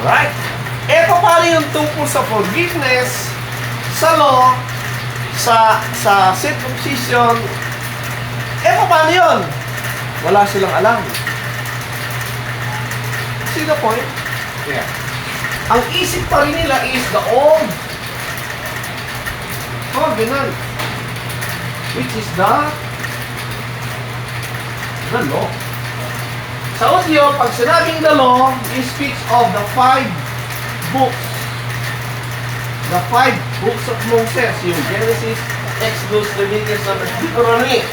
Alright? Ito pala yung tungkol sa forgiveness, sa law, sa circumcision. Ito paano yun? Wala silang alam. See the point? Yeah. Ang isip pa rin nila is the old covenant, which is the law. Sa audio, pag sinabing the law, it speaks of the 5 books. The 5 books of Moses, yung Genesis, Exodus, Leviticus, Numbers, Deuteronomy.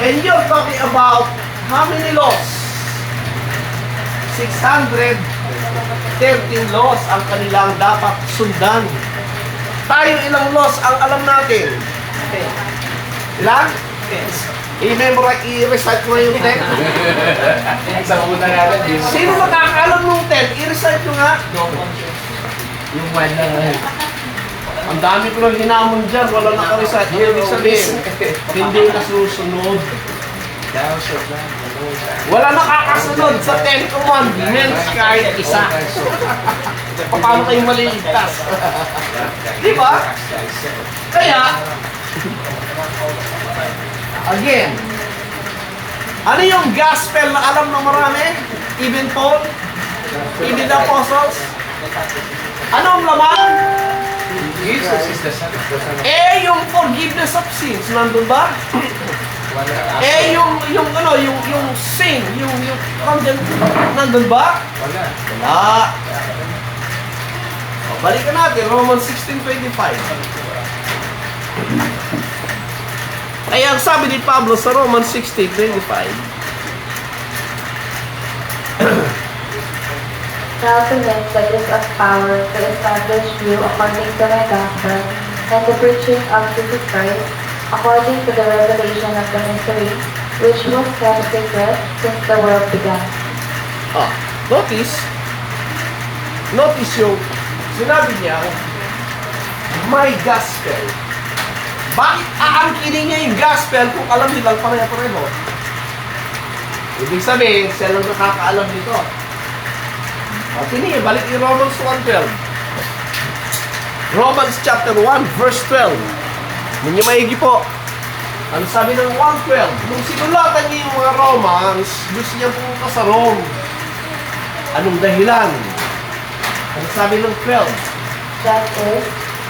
And you're talking about how many laws? 613 laws ang kanilang dapat sundan. Tayo ilang laws ang alam natin? Okay. Ilan? Yes. I-recite mo yung 10. Sa una nga lang, Sino makakaalam ng 10? I-recite nyo nga. Yung wala. Ang dami ko lang hinamon dyan, wala nakarecite. Ibig sabihin, hindi nasusunod. Wala nakakasunod sa 10 commandments kahit isa. Paano kayo maliligtas? Di ba? Kaya, again, ano yung gospel na alam ng marami? Even Paul? Even the apostles? Ano ang laman? Jesus is the Son of God. Yung forgiveness of sins, nandun ba? Yung sin, yung nandun ba? Wala. Wala. Balikan natin, Romans 16:25. Kaya ang sabi ni Pablo sa Romans 16:25, Now to him that is of power to establish you according to my gospel and the preaching of Jesus Christ, according to the revelation of the mystery, which was kept secret since the world began. notice yung sinabi niya, my gospel. Bakit aangkinin niya yung gospel kung alam nilang pareho-pareho? Ibig sabihin, siya lang nakakaalam nito. Sige, balik yung Romans 1:12. Romans chapter 1, verse 12. Hindi maigi po. Ano sabi ng 1:12? Nung sinulatan niya yung mga Romans, gusto niya pumunta sa Rome. Anong dahilan? Ano sabi ng 12? That is,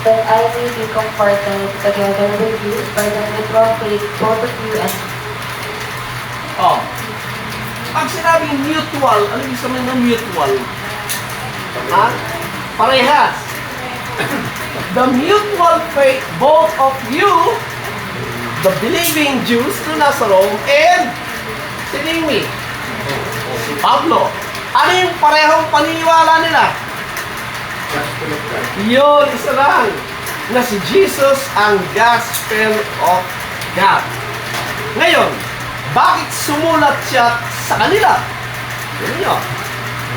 that I may be comforted together with you by the mutual faith both of you and me. Pag sinabing mutual, ano ibig sabihin ng mutual? Ha? Parehas. The mutual faith, both of you, the believing Jews na nasa Rome, and sining me, si Pablo. Ano yung parehong paniniwala nila? Yun, isa lang. Na si Jesus ang gospel of God. Ngayon, bakit sumulat siya sa kanila? Yun yun.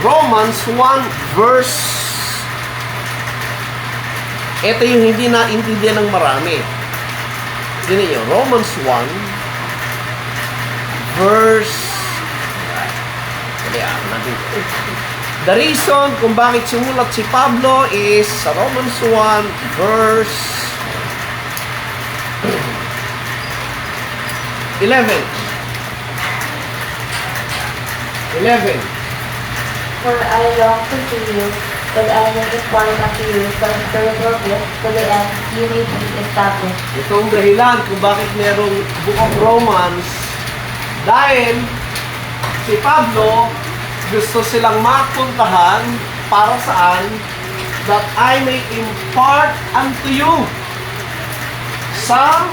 Romans 1 verse. Ito yung hindi naintindihan ng marami. Yun yun. Romans 1 verse. The reason kung bakit sumulat si Pablo is sa Romans 1 verse 11. For I long to see you, that I may impart unto you some spiritual gift to the end you may be established. Itong dahilan kung bakit merong Book of Romans, dahil si Pablo gusto silang mapuntahan para saan? That I may impart unto you some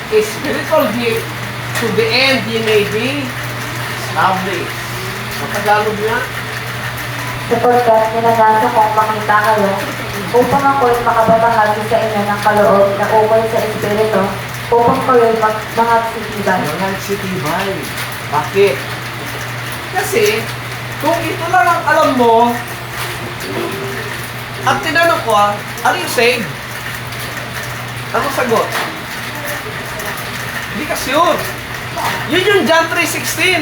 spiritual gift to the end ye may be established. Sa Tagalog niya, Sapagkat ninanasa kong makita kayo, upang ako'y makababahagi sa inyo ng kaloob na ukol sa Espiritu, upang kayo'y mangagsitibay. Mangagsitibay. Bakit? Kasi, kung ito lang ang alam mo, at tinanong ko, are you saved? Ano sagot? Hindi ka sure. Yun yung John 3:16.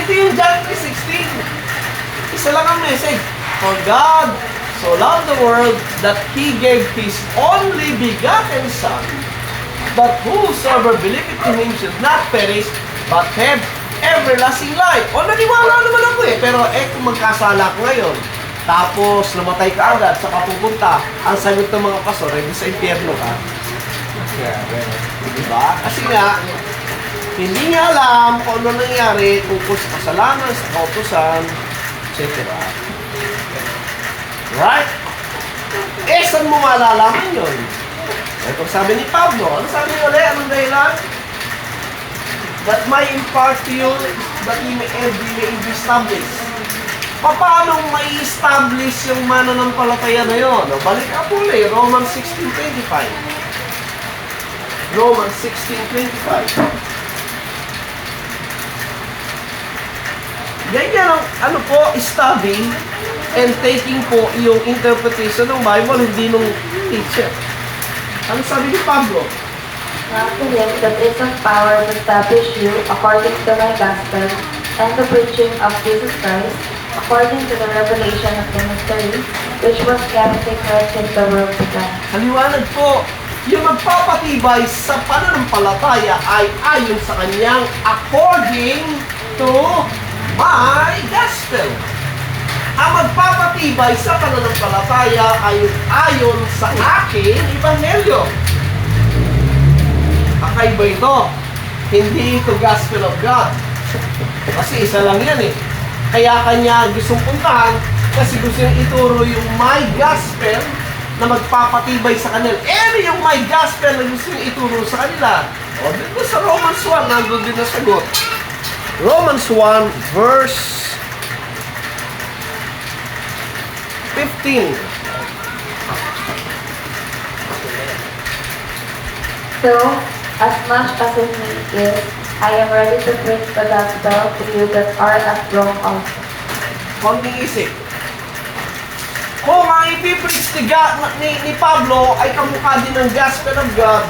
Ito yung John 3:16. Isa lang ang message. For God so loved the world that He gave His only begotten Son, that whosoever believeth in Him should not perish, but have everlasting life. O, naniwala naman ako pero kung magkasala ko ngayon, tapos namatay ka agad, saka pupunta, ang sagot ng mga pastor, sa impyerno ka. Diba? Kasi nga, hindi niya alam kung ano nangyari tungkol sa kasalanan, sa kautusan, etc. Right? Saan mo malalaman yun? Ito sabi ni Pablo. Ano sabi niya ulit? Anong dahilan? That may impart to you, that you may be established. Paano may establish yung mananampalataya na yun? Balik ka po ulit. Romans 16:25. Romans 16:25. Ganyan ang, study and taking po yung interpretation ng Bible, hindi nung teacher. Ano sabi ni Pablo? Now to him that is of power to establish you according to my gospel and the preaching of Jesus Christ, according to the revelation of the mystery, which was kept secret since the world began. Haliwanag po, yung magpapatibay sa pananampalataya ay ayon sa kanyang according to my gospel. Ang magpapatibay sa pananampalataya ay ayon sa aking ebanghelyo. Kakaiba ito. Hindi ito gospel of God. Kasi isa lang yan eh. Kaya kanya gustong puntahan kasi gusto niyang ituro yung my gospel na magpapatibay sa kanila. Yung my gospel na gusto niyang ituro sa kanila. O, dito sa Romans 1, nandun din na sagot. Romans 1, verse 15. So, as much as in me is, I am ready to preach the gospel to you that are at Rome also. Konting isip. Kung ang ipipreach ni Pablo ay kamukha din ng gospel of God,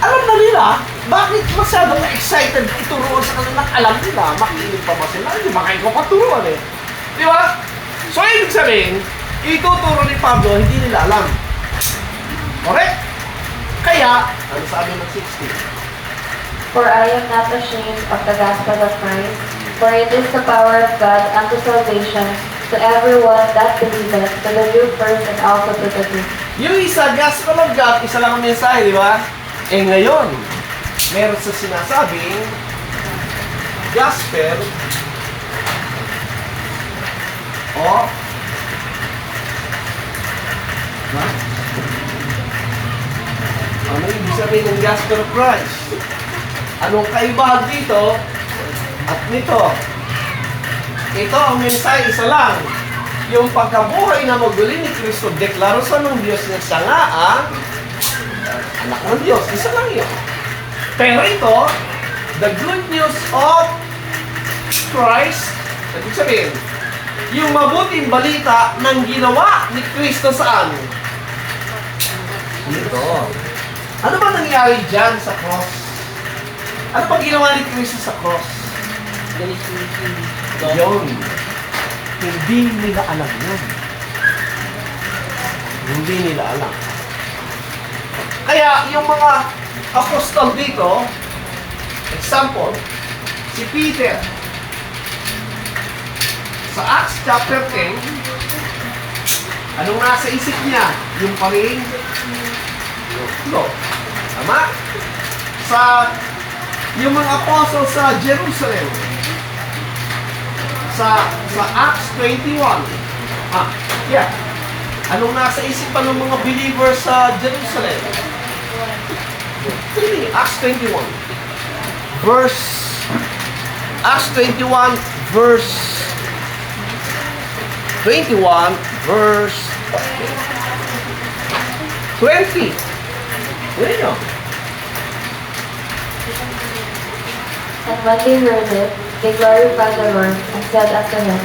alam na nila, bakit masyadong excited ituruan sa kanila? Alam nila, makinig pa ba sila? Hindi ba kayo paturuan eh? Di ba? So, ibig sabihin, ituturo ni Pablo, hindi nila alam. Correct? Kaya, ano sabi ng 16? For I am not ashamed of the gospel of Christ, for it is the power of God unto salvation to everyone that believeth, to the Jew first and also to the Greek. Yung isa, gospel of God, isa lang ang mensahe, di ba? Eh ngayon, meron sa sinasabing gospel o ano ibig sabihin ng gospel of Christ? Anong kaibahan dito at nito? Ito ang mensahe, isa lang. Yung pagkabuhay na maguli ni Kristo, deklarasyon ng Diyos na siya nga ang anak ng Diyos. Isa lang yun. Pero ito, the good news of Christ, ibig sabihin, yung mabuting balita ng ginawa ni Kristo saan? Ito. Ano ba nangyari dyan sa cross? Ano ba ginawa ni Kristo sa cross? Yun. Hindi nila alam yun. Hindi nila alam. Kaya yung mga apostol dito, example, si Peter, sa Acts chapter 10, anong nasa isip niya? Yung pa rin, no. Tama? Yung mga apostol sa Jerusalem, sa Acts 21, anong nasa isipan ng mga believers sa Jerusalem? Acts 21 verse 20. Wait no. And when they heard it, they glorified the Lord and said unto him,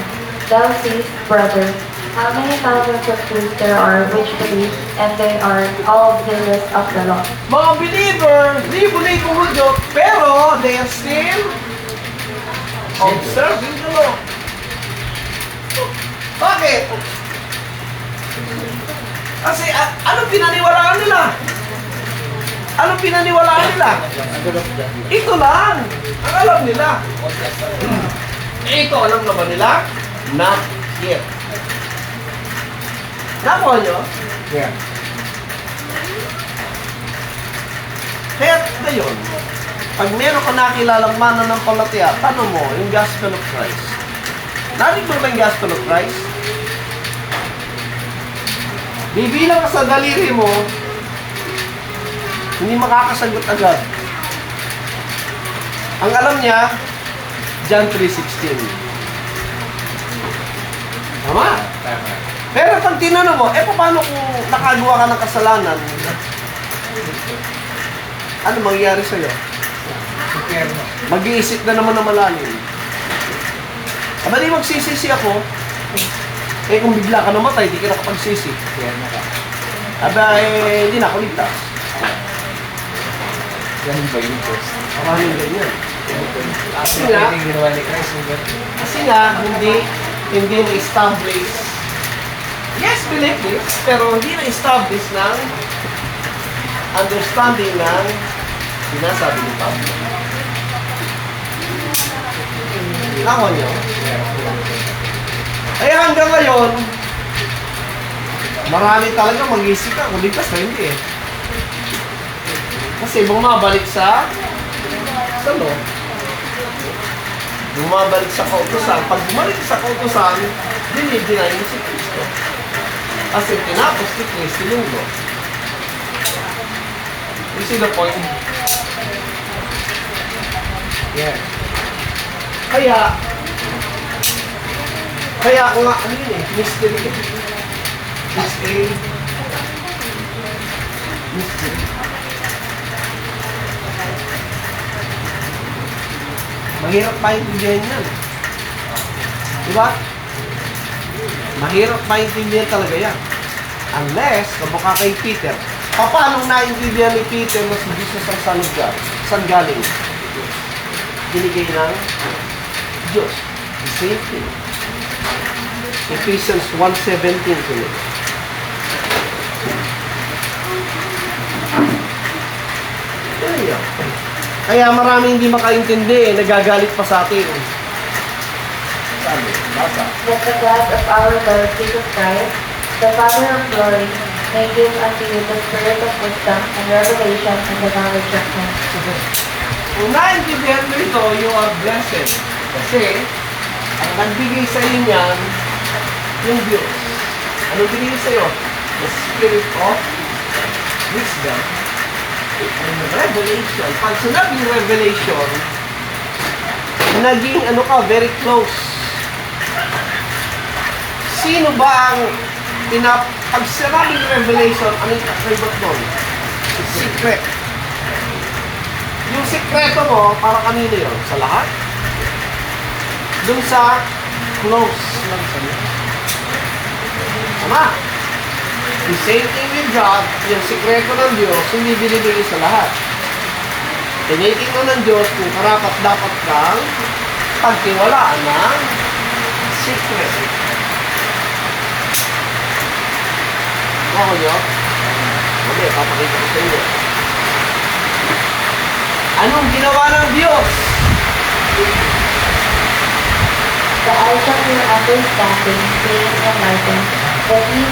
Thou seest, brother, how many thousands of Jews there are which believe, and they are all zealous of the law. Mga believer, libo-libo Hudyo, pero they are still observing the law. Bakit? Kasi anong pinaniwalaan nila? Anong pinaniwalaan nila? Ito lang. Ang alam nila. Ito, alam na ba nila? Not yet. Nakuha nyo? Yeah. Kaya ngayon, pag meron ka nakilalang mananampalataya, tanong mo, yung gospel of Christ. Narinig mo ba yung gospel of Christ? Bibilang ka sa daliri mo, hindi makakasagot agad. Ang alam niya, John 3:16. Tama? Tama. Pero pag tinanong mo, paano kung nakagawa ka ng kasalanan? Ano mangyayari sa'yo? Impyerno. Mag-iisip na naman na malalim. Aba di magsisisi ako. Eh kung bigla ka namatay, di ka nakapagsisi. Yan na ka. Aba hindi na ako ligtas. Yan ba yung first? Maraming ganyan. Kasi nga. pwedeng ginawa ni Christ yung ganun. Kasi nga, hindi na-establish. Yes, believe this, pero hindi na-establish ng understanding ng sinasabi ni Pablo. Ako nyo. Kaya hanggang ngayon, marami talaga mag-isip ka kung ligtas na hindi eh. Kasi bumabalik sa law. Bumabalik sa kautusan. Pag bumalik sa kautusan, dinidinay mo si Kristo. Kasi tinapos ni Kristo yung law. You see the point? Yeah. Kaya ako nga, ano yun eh, mystery. Mystery. Mahirap maintindihan yan. Diba? Mahirap maintindihan talaga yan. Unless, kabaka kay Peter. Paano naintindihan ni Peter na si Jesus ang Son of God? Saan galing? Binigay ng Diyos. The same thing. Ephesians 1:17 tuloy. Kaya marami hindi makaintindi, nagagalit pa sa atin. Sabi, basa. That the God of our Lord Jesus Christ, the Father of glory, may give unto you the spirit of wisdom and revelation and the knowledge of Him. Kung naintindihan mo ito, you are blessed. Kasi, ang nagbigay sa iyo niyan, yung Diyos. Ano binigay sa iyo? The spirit of wisdom and revelation. Pag sinabing revelation, naging very close. Sino ba ang pag sinabing revelation, anong kakribot doon? Secret. Yung sikreto mo, para kanino yun? Sa lahat? Doon sa close lang sa iyo. Tama? The same thing with God, yung sikreto ng Diyos, hindi binibigay sa lahat. Tinitin mo ng Diyos kung karapat-dapat kang pagtiwalaan ng secret. Ako nyo? Okay, papakita ko sa inyo. Anong ginawa ng Diyos? The eyes of your understanding being enlightened, that ye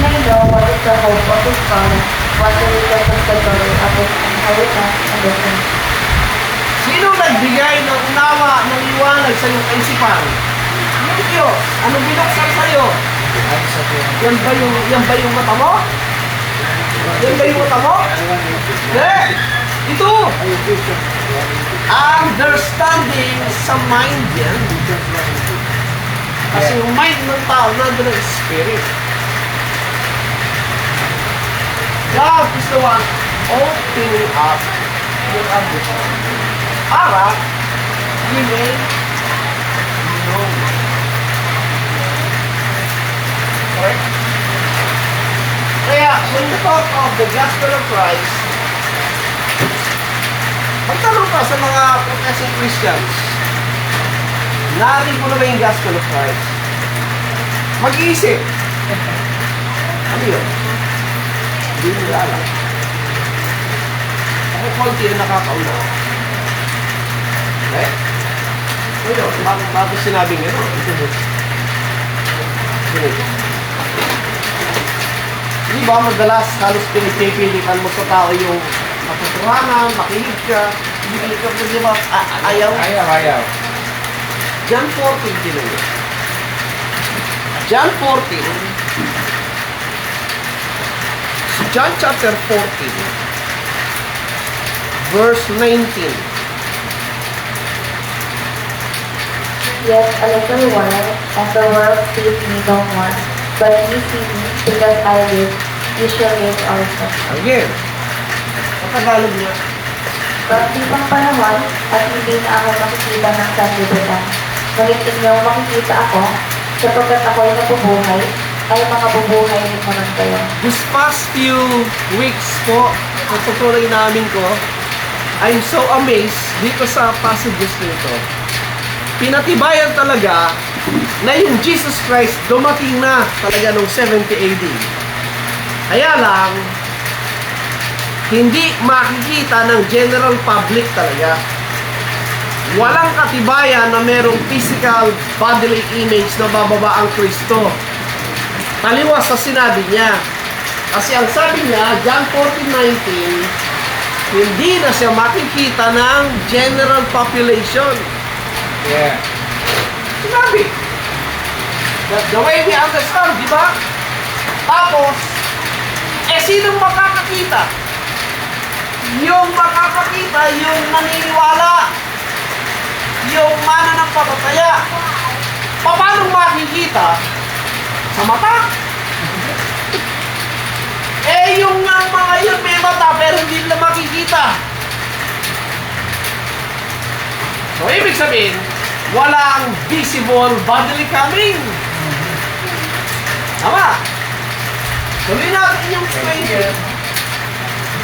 may know what is the hope of His calling, what the riches of the glory of His inheritance in the saints. Sino nagbigay ng unawa, ng liwanag sa iyong kaisipan? Yung Diyos. Anong binuksan sa iyo? Yan ba yung mata mo? Yan ba yung mata mo? Hindi! Ito! Understanding sa mind yan. Kasi yung mind ng tao, nandun ang spirit. God is the one opening up your understanding. Para, you may know. Correct? Kaya, when you talk of the gospel of Christ, magtanong ka sa mga professing Christians, narinig mo na ba yung gospel of Christ? Mag-iisip. Ano yun? Hindi mo alam. Ako konti na nakakauna. Okay? So yun, bakit sinabing yun? Di ba madalas halos pinipilitan mo sa tao yung matutuhanan, makinig ka, hindi ka po di ba ayaw? Ayaw. John 14 tinanong. John 14. John chapter 14. Verse 19. Yet a little while, and the world sees me no more, but ye see me, because I live, ye shall live also. Again. Sa Tagalog niya. Pagtibang panahon, at hindi na ako makikita ng sanlibutan. Ngunit inyong makikita ako, sapagkat ako'y nabubuhay, ay mga bubuhay rin naman kayo. This past few weeks po, natutuloy namin ko, I'm so amazed dito sa passages nito. Pinatibayan talaga na yung Jesus Christ dumating na talaga noong 70 AD. Kaya lang, hindi makikita ng general public talaga. Walang katibayan na merong physical bodily image na bababa ang Kristo. Taliwas sa sinabi niya. Kasi ang sabi niya, John 14:19, hindi na siya makikita ng general population. Yeah. Sinabi. The way we understand, di ba? Tapos, sinong makakakita? Yung makakakita, yung naniniwala. Yung mananampalataya. Paano makikita? Sa mata. Yung mga yun may mata pero hindi nila makikita. So, ibig sabihin, walang visible bodily coming. Tama. Tuloy natin yung explain.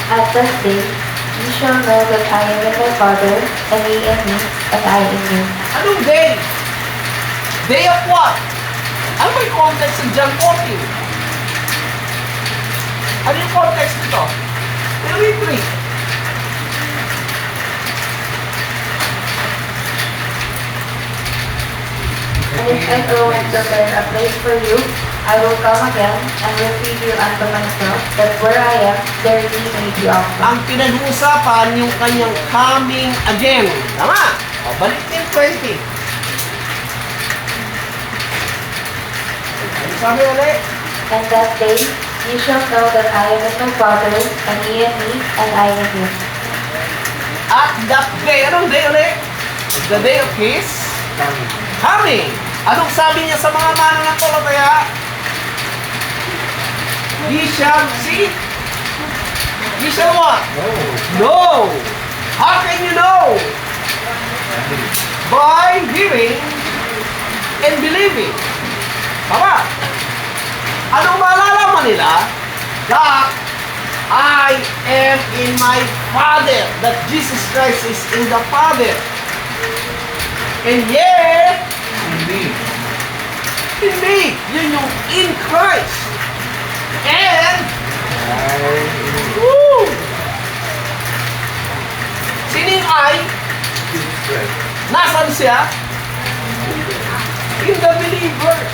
At that day, you shall know that I am in my Father, and ye in me, and I in you. Anong day? Day of what? Ano ba yung context ng John 14? Ano yung context nito? Read 3. And if I go and prepare a place for you, I will come again and receive you unto myself, that where I am, there ye may be also. Ang pinag-uusapan yung kanyang coming again. Tama? O, balik din 20. Ano sabi ulit? And that day, ye shall know that I am in my Father, and ye in me, and I in you. At that day, anong day ulit? The day of His coming. Anong sabi niya sa mga mananampalataya? Ye shall see. Ye shall what? No. How can you know? By hearing and believing. Tama. Anong malalaman nila? That I am in my Father. That Jesus Christ is in the Father. And yet, hindi. Yun yung in Christ. And, woo! Sining I? Nasaan siya? In the believers.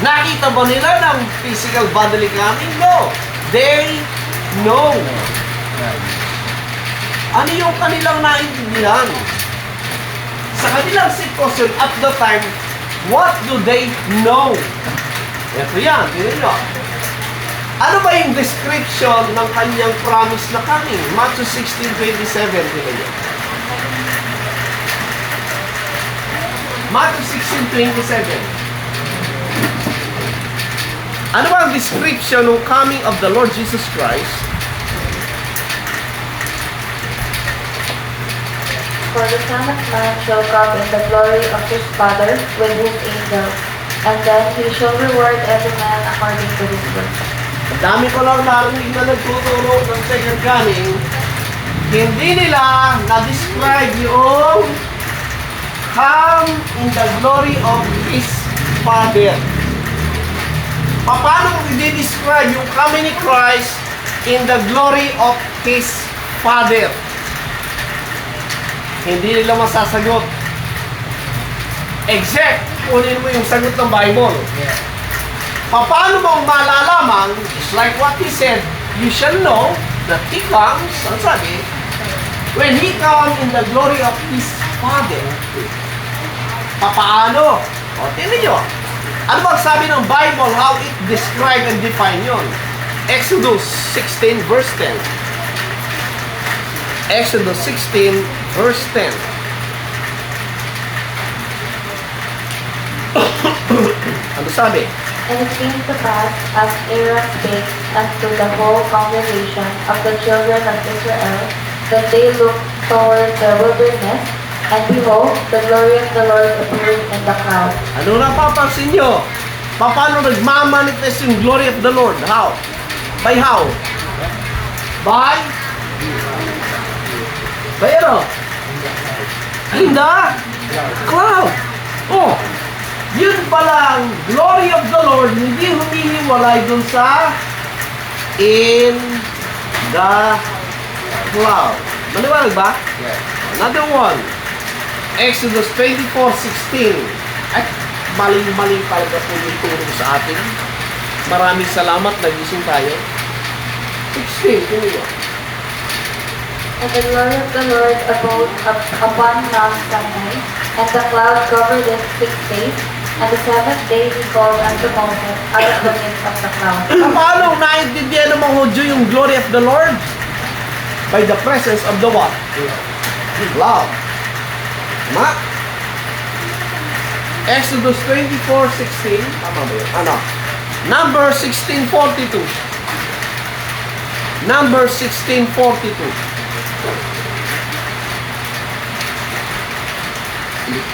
Nakita ba nila ng physical bodily coming? No. They know. Ano yung kanilang naintindihan? Sa kanilang sitwasyon at the time, what do they know? Ito yan, tingnan nyo. Ano ba yung description ng kanyang promise na coming? Matthew 16:27, tingnan nyo. Matthew 16:27. Ano ba ang description ng coming of the Lord Jesus Christ? For the Son of Man shall come in the glory of his Father with his angels, and then he shall reward every man according to his work. Ang dami ko lang narinig na nagtuturo ng second coming, hindi nila na-describe yung come in the glory of His Father. Paano kung i-describe yung coming ni Christ in the glory of His Father? Hindi nila masasagot. Except, kunin mo yung sagot ng Bible. Paano mo malalaman, it's like what He said, you shall know that He comes, ang sabi, when He comes in the glory of His Father. Paano? O, tingnan nyo. Ano bang sabi ng Bible, how it describe and define yun? Exodus 16 verse 10. Exodus 16 verse 10. Ano sabi? And it came to pass, as Aaron spake unto the whole congregation of the children of Israel, that they looked toward the wilderness, And behold, the glory of the Lord appeared in the cloud. Ano napapansin nyo? Paano nagmamanifest yung glory of the Lord? How? By how? By ano? In the cloud. Oh, yun palang glory of the Lord, hindi humihiwalay dun sa in the cloud. Maliwanag ba? Yeah. Another one. Exodus 24:16. Ay, maling-maling talaga po yung turo sa atin. Maraming salamat, nagising tayo. 16, kung And the glory of the Lord abode upon Mount Sinai, and the cloud covered it 6 days. And the 7th day he called unto Moses out of the midst of the cloud. Paano naintindihan ng mga Hudyo yung glory of the Lord? By the presence of the what? The cloud. Tama? Exodus 24:16. Tama ba yun? Ano? Number 16:42. Number 16:42.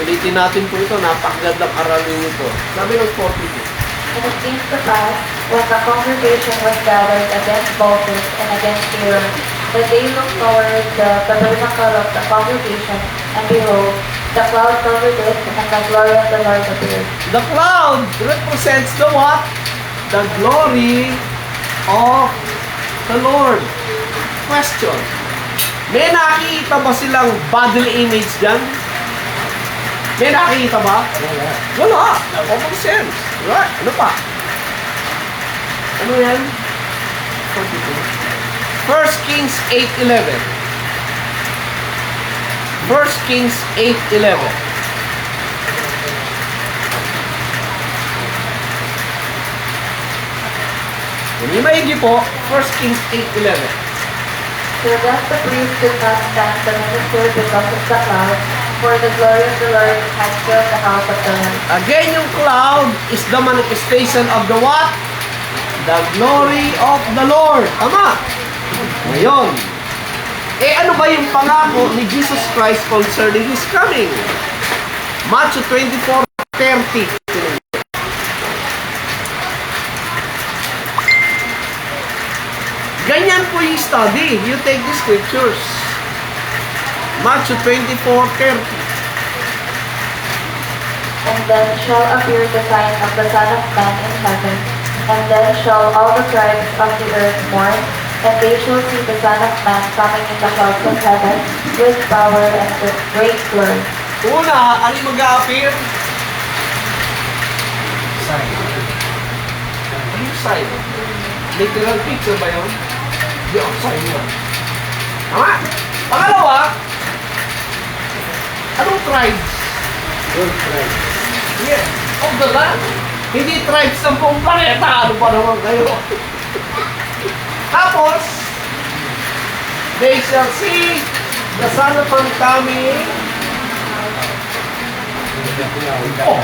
Ulitin natin po ito. Napakagandang aralin ito. Sabi ng 42. And it came to pass, when the congregation was gathered against Moses and against Aaron, that they looked toward the tabernacle of the congregation, and behold, the cloud covered it, and the glory of the Lord appeared. The cloud represents the what? The glory of the Lord. Question. May nakikita ba silang bodily image dyan? May nakikita ba? Wala. Common sense. Right? Ano pa? Ano yan? 1 Kings 8:11. 1 Kings 8:11. Hindi maigi po, 1 Kings 8:11. So that the priest could not stand to minister because of the cloud, for the glory of the Lord had filled the house of the Lord. Again, yung cloud is the manifestation of the what? The glory of the Lord. Tama. Ngayon, ano ba yung pangako ni Jesus Christ concerning His coming? Matthew 24:30. Ganyan po yung study. You take the scriptures. Matthew 24:30. And then shall appear the sign of the Son of Man in heaven, and then shall all the tribes of the earth mourn, and they shall see the Son of Man coming in the clouds of heaven with power and with great glory. Una, ano yung mag-a-appear? Sign. Ano yung sign? Literal picture ba yun? Hindi ako sign yun. Tama. Pangalawa, anong tribes? Yeah, of the land. Hindi tribes ng buong planeta. Ano pa naman kayo? Tapos, they shall see the Son of Man coming. Oh,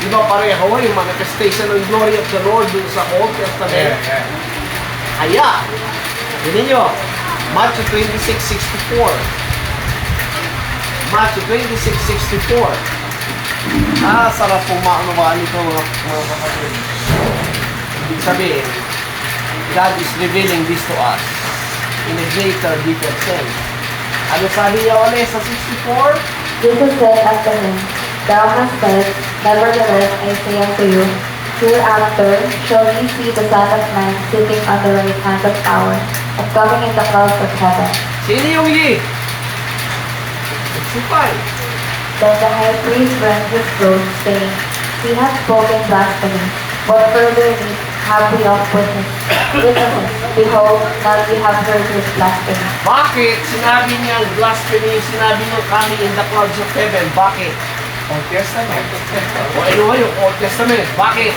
di ba pareho yung manifestation ng glory of the Lord dun sa Old Testament? Yeah. Kaya, yun nyo, Matthew 26:64. Matthew 26:64. Sarap pong maunawaan ito mga kapatid. Ibig sabihin, God is revealing this to us in a greater, deeper sense. Ano sabi niya ulit sa 64? Jesus said unto him, Thou hast said, Nevertheless I say unto you, hereafter shall ye see the Son of Man sitting on the right hand of power, and coming in the clouds of heaven. Sino yung ye? 65. Then the high priest rent his clothes, saying, He hath spoken blasphemy. What further need have we of witnesses? Behold, now we have heard his blasphemy. Bakit sinabi niyang blasphemy, sinabi niyang coming in the clouds of heaven? Bakit? Old Testament. O ano nga yung Old Testament? Bakit?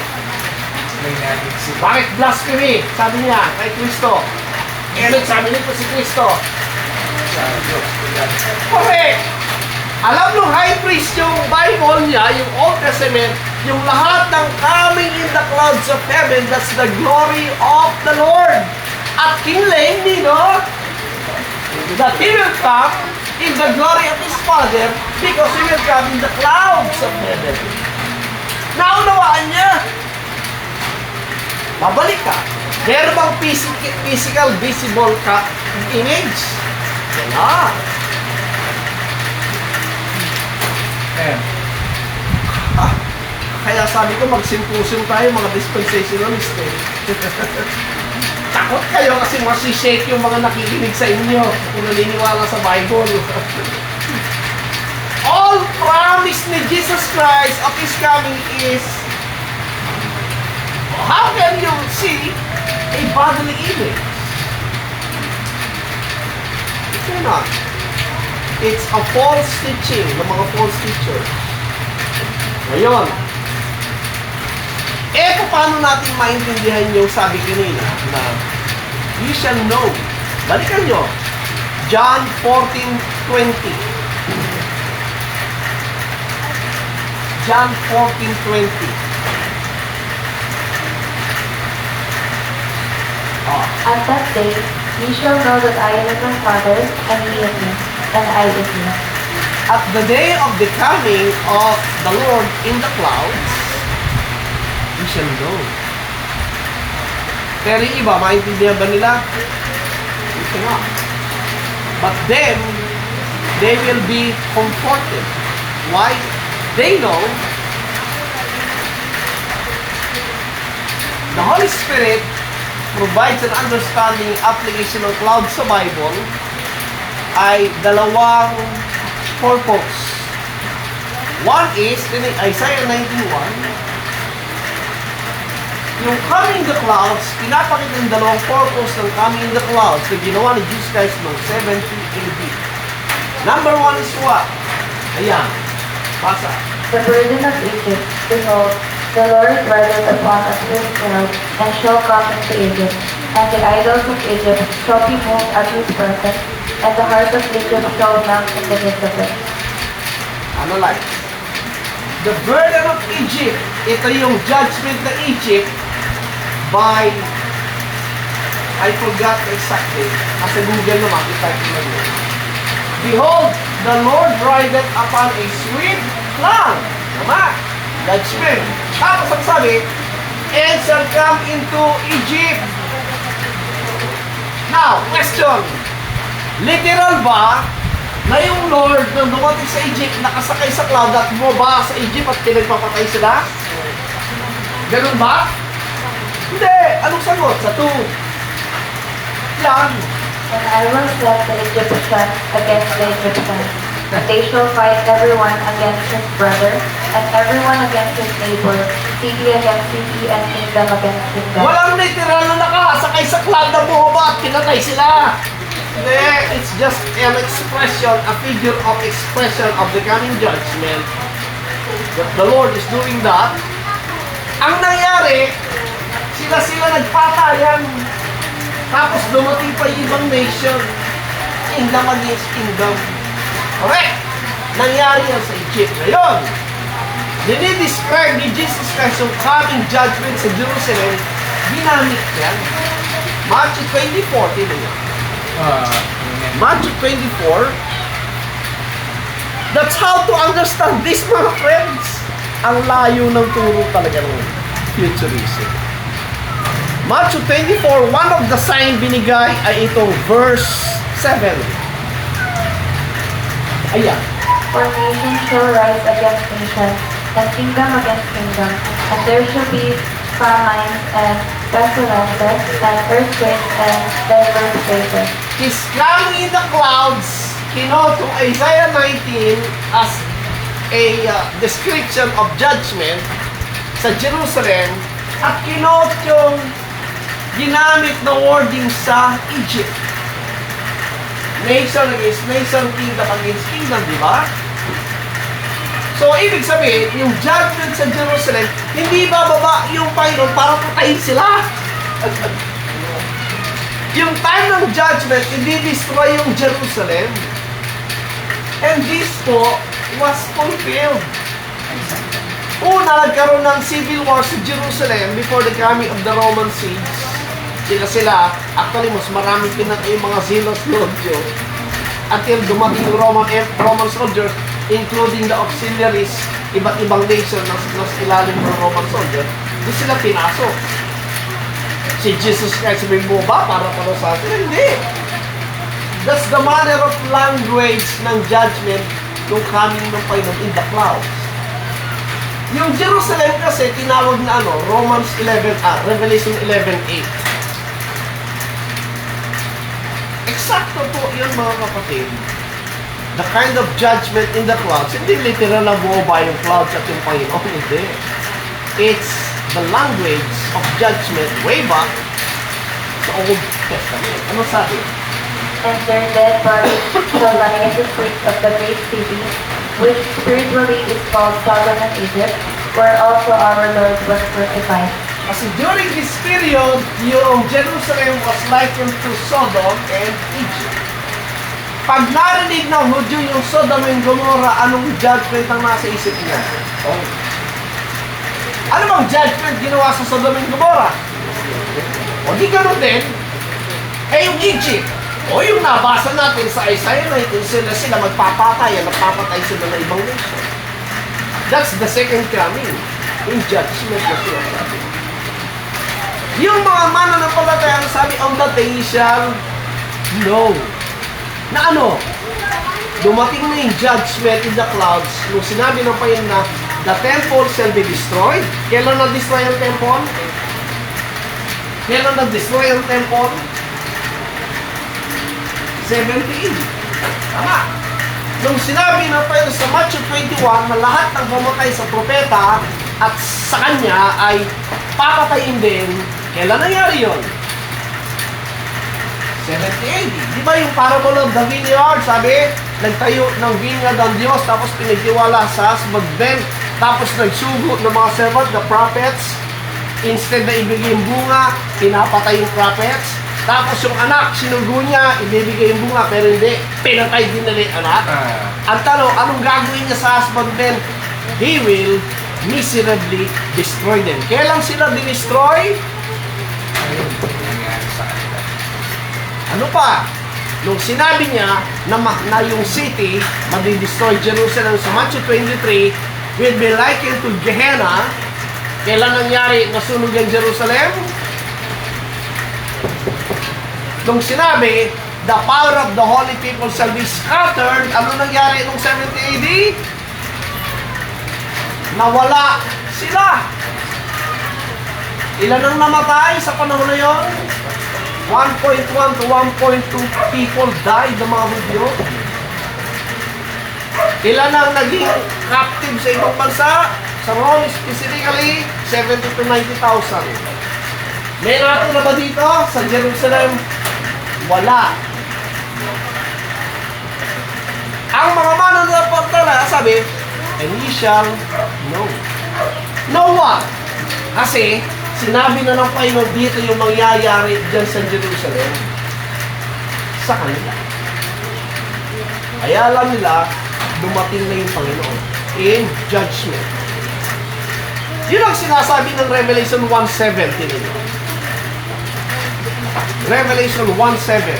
May natin si Bakit blasphemy? Sabi niya kay Kristo. Ano sabi nito si Kristo? Correct! Alam ng high priest yung Bible niya, yung Old Testament, yung lahat ng coming in the clouds of heaven, that's the glory of the Lord. At kinlain, no? That He will come in the glory of His Father because He will come in the clouds of heaven. Naunawaan niya. Babalik ka. Meron bang physical, visible ka image? Wala. Ayan. Kaya sabi ko, mag-symposium tayo, mga dispensationalist eh. Takot kayo kasi masishake yung mga nakikinig sa inyo kung naniniwala sa Bible. All promise ni Jesus Christ of His coming is, how can you see a bodily image? You cannot. It's a false teaching ng mga false teachers. Ngayon, paano natin maintindihan yung sabi kanina na you shall know. Balikan nyo. John 14:20. John 14:20. At that day, ye shall know that I am in my Father, and ye in me, and I in you. At the day of the coming of the Lord in the clouds, we shall know. Pero yung iba, maintindihan ba nila? We cannot. But then, they will be comforted. Why? They know the Holy Spirit provides an understanding application ng cloud sa Bible ay dalawang purpose. One is, in Isaiah 91, yung coming in the clouds, pinapakita yung dalawang purpose ng coming in the clouds na ginawa ni Jesus Christ noong 70 AD. Number one is what? Ayan. Pasa. The burden of Egypt, behold, the Lord rideth upon a swift cloud, and shall come into Egypt. And the idols of Egypt shall be moved at His presence, and the heart of Egypt shall melt in the midst of it. Ano like? The burden of Egypt, ito yung judgment na Egypt by, I forgot exactly, nasa Google naman, i-type mo yun. Behold, the Lord rideth upon a swift cloud. Tama, judgment. Tapos ang sabi, and shall come into Egypt. Now, question. Literal ba na yung Lord nang dumating sa Egypt, nakasakay sa cloud at bumaba sa Egypt at pinagpapatay sila? Ganun ba? Hindi. Anong sagot? Sa 2. Yan. And I will set the Egyptians against the Egyptians, and they shall fight everyone against his brother, and everyone against his neighbor, city against city, and kingdom against kingdom. Walang literal na nakasakay sa cloud na bumaba at pinatay sila. Hindi. It's just an expression, a figure of expression of the coming judgment. That the Lord is doing that. Ang nangyari, sila nagpatayan. Tapos dumating pa yung ibang nation. Kingdom against kingdom. Correct. Nangyari yan sa Egypt. Ngayon, dinidescribe ni Jesus Christ yung coming judgment sa Jerusalem. Ginamit yan. Matthew 24, tinan niyo. Matthew 24. That's how to understand this, mga friends. Ang layo ng turo talaga ng futurism. Matthew 24, one of the sign binigay ay itong verse 7. Ayan. For nation shall rise against nation, and kingdom against kingdom, and there shall be famines and pestilences, and earthquakes, and diverse places. His coming in the clouds, kinote to Isaiah 19 as a description of judgment sa Jerusalem, at kinote yung ginamit na wording sa Egypt. Nation against nation, kingdom against kingdom, di ba? So, ibig sabihin, yung judgment sa Jerusalem, hindi bababa yung Panginoon para patayin sila. Yung time ng judgment, hindi destroy yung Jerusalem. And this po was fulfilled. Una, nagkaroon ng civil war sa Jerusalem before the coming of the Roman siege. Sila, actually, mas maraming pinatay yung mga zealous Lord Joe until dumating yung Roman soldiers, including the auxiliaries, iba't ibang nation na nasa ilalim ng Roman soldiers, doon sila pinasok. Si Jesus Christ may buba para sa atin? Hindi. That's the manner of language ng judgment nung coming ng Panginoon in the clouds. Yung Jerusalem kasi tinawag na Revelation 11:8. Eksakto po yun mga kapatid. The kind of judgment in the clouds, hindi literal na buoba yung clouds at yung Panginoon, hindi. It's the language of judgment way back sa Old Testament. Ano sabi? And their dead bodies shall lie in the streets of the great city, which spiritually is called Sodom and Egypt, where also our Lord was crucified. Kasi during this period, yung Jerusalem was likened to Sodom and Egypt. Pag narinig ng Hudyo yung Sodom and Gomorrah, anong judgment ang nasa isip niya? Oh. Ano bang judgment ginawa sa Sodom and Gomorrah? O di ganun din, yung Egypt. O yung nabasa natin sa Isaiah 19, sila magpapatay, nagpapatay sila ng ibang nation. That's the second coming. Yung judgment na sila sabi. Yung mga mananampalataya ang sabi, on that day shall know. Na ano? Dumating na yung judgment in the clouds. Nung sinabi ng Panginoon na the temple shall be destroyed. Kailan na-destroy ang temple? Kailan na-destroy ang temple? 70 AD. Tama. Nung sinabi ng Panginoon sa Matthew 21 na lahat ng pumatay sa propeta at sa kanya ay papatayin din, kailan nangyari yun? 70 AD. Di ba yung parable of the vineyard, sabi, nagtayo ng vineyard ng Diyos, tapos pinagtiwala sa husbandman, tapos nagsugo ng mga servant, the prophets, instead na ibigay yung bunga, pinapatay yung prophets, tapos yung anak, sinugo niya, ibibigay yung bunga, pero hindi, pinatay din nila yung anak. Ang tanong, anong gagawin niya sa husbandman? He will miserably destroy them. Kailan sila dinestroy? Ayun, nangyari sa kanila. Ano pa? Nung sinabi niya na yung city, madi-destroy Jerusalem sa Matthew 23, will be likened to Gehenna. Kailan nangyari nasunog ang Jerusalem? Nung sinabi, the power of the holy people shall be scattered, ano nangyari nung 70 AD? Nawala sila. Ilan ang namatay sa panahon na yon? 1.1 to 1.2 people died ng mga Hudyo. Ilan ang naging captive sa ibang bansa? Sa Rome specifically, 70 to 90,000. May natira ba dito sa Jerusalem? Wala. Ang mga mananampalataya, sabi, and ye shall know. Know what? Kasi, sinabi na ng Panginoon dito yung mangyayari dyan sa Jerusalem sa kanila. Kaya alam nila, dumating na yung Panginoon in judgment. Yun ang sinasabi ng Revelation 1:7 nila. Revelation 1:7.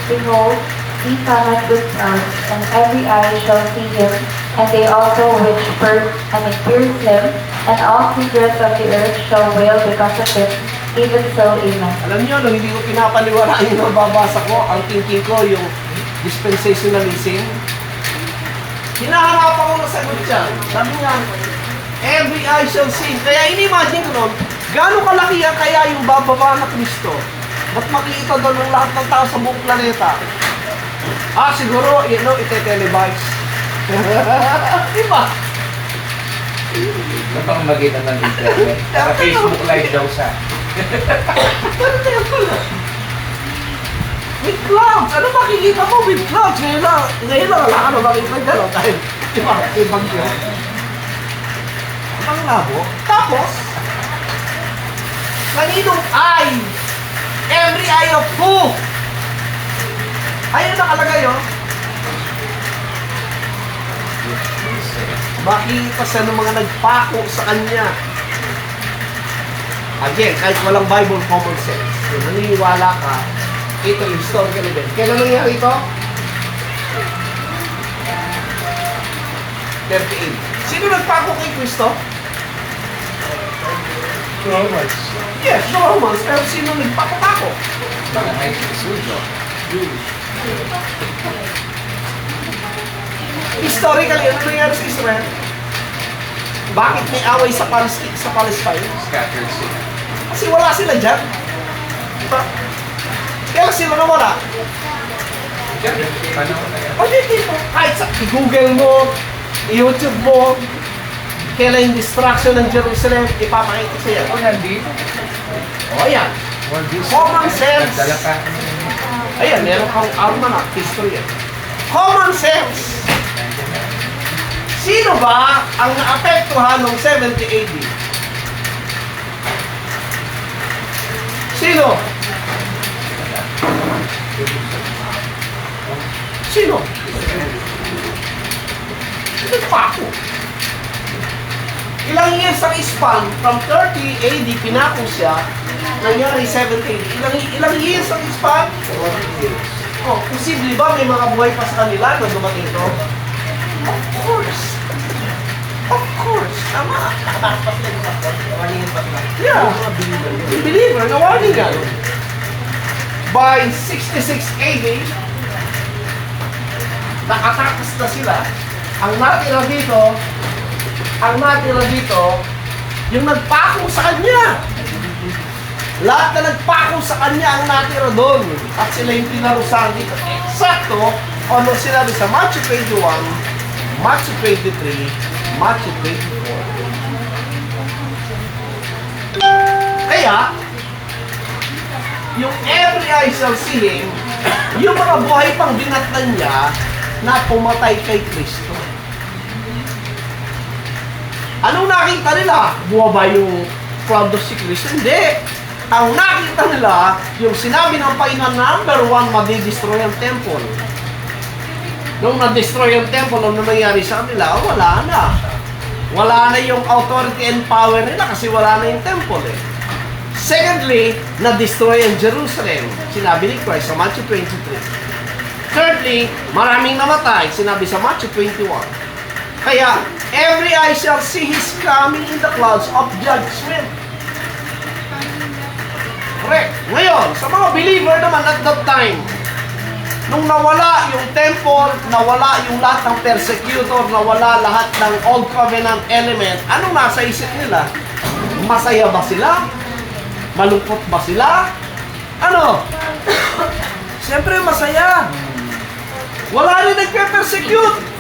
Behold, he cometh with clouds, and every eye shall see him, and they also which pierced him, and all kindreds of the earth shall wail because of him. Even so, amen. Alam niyo, nung hindi ko pinapaniwalaan yung mababasa ko, ang thinking ko, yung dispensationalism, hinahanapan ko na sagot dyan. Sabi niya, every eye shall see. Kaya inimagine ko nun, gaano kalaki yan kaya yung bababa na Kristo? Ba't makikita doon ng lahat ng tao sa buong planeta? Siguro, ite-televise. Diba? Ito pang magitan ng internet. Sa Facebook Live daw siya. With clouds! Ano makikita mo with clouds? Ngayon lang, wala ka na makikita gano'n dahil, diba, ibang yun. Ang labo. Tapos, kaninong eye? Every eye of who? Ayun nakalagay yun. Makikita siya ng mga nagpako sa kanya. Again, kahit walang Bible, common sense. kung naniniwala ka, ito yung historical event. Kailan nangyari ito? 38. Sino nagpako kay Kristo? Romans. Yes, the Romans. Pero sino nagpapatako? Baka may Jesudo. Historically, ano nangyari sa Israel? Bakit may away sa Palestine? Scattered sila. Kasi wala sila dyan. Diba? Kaya sila nawala. Diyan, panahon na yan. O hindi mo. Kahit sa i-google mo, i-YouTube mo, kailan yung destruction ng Jerusalem, ipapakita sa'yo. Ako nandito. O ayan. Well, this Common sense. Nagdala pa. Ayan, meron kang almanac, history yan. Common sense. Sino ba ang naapektuhan ng 70 AD? Sino? Sino? Nagpako. Ilang years ang span, from 30 AD, pinako siya, nangyari 70 AD. Ilang years ang span? Oh, posible ba may mga buhay pa sa kanila na dumating ito? Of course. Of course. Tama. Yeah. Yung believer, na warning yan. By 66 AD, nakatakas na sila. Ang natira dito, yung nagpako sa kanya. Lahat na nagpako sa kanya ang natira doon. At sila yung pinarusahan dito. Eksakto, ano sinabi sa Matthew 21, Matthew 23, Matthew 24. Kaya, yung every eye shall see him, yung mga buhay pang binatnan niya na pumatay kay Kristo. Anong nakita nila? Buwaba yung cloud of si Kristo? Hindi. Ang nakita nila, yung sinabi ng Panginoon, number one, madi-destroy ang temple. Nung na-destroy ang temple, ano nangyari sa kanila? Wala na. Wala na yung authority and power nila kasi wala na yung temple eh. Secondly, na-destroy ang Jerusalem. Sinabi ni Christ sa Matthew 23. Thirdly, maraming namatay. Sinabi sa Matthew 21. Kaya, every eye shall see His coming in the clouds of judgment. Correct. Ngayon, sa mga believer naman at that time, nung nawala yung temple, nawala yung lahat ng persecutor, nawala lahat ng Old Covenant element, anong nasa isip nila? Masaya ba sila? Malungkot ba sila? Ano? Siyempre masaya. Wala rin nagpe-persecute.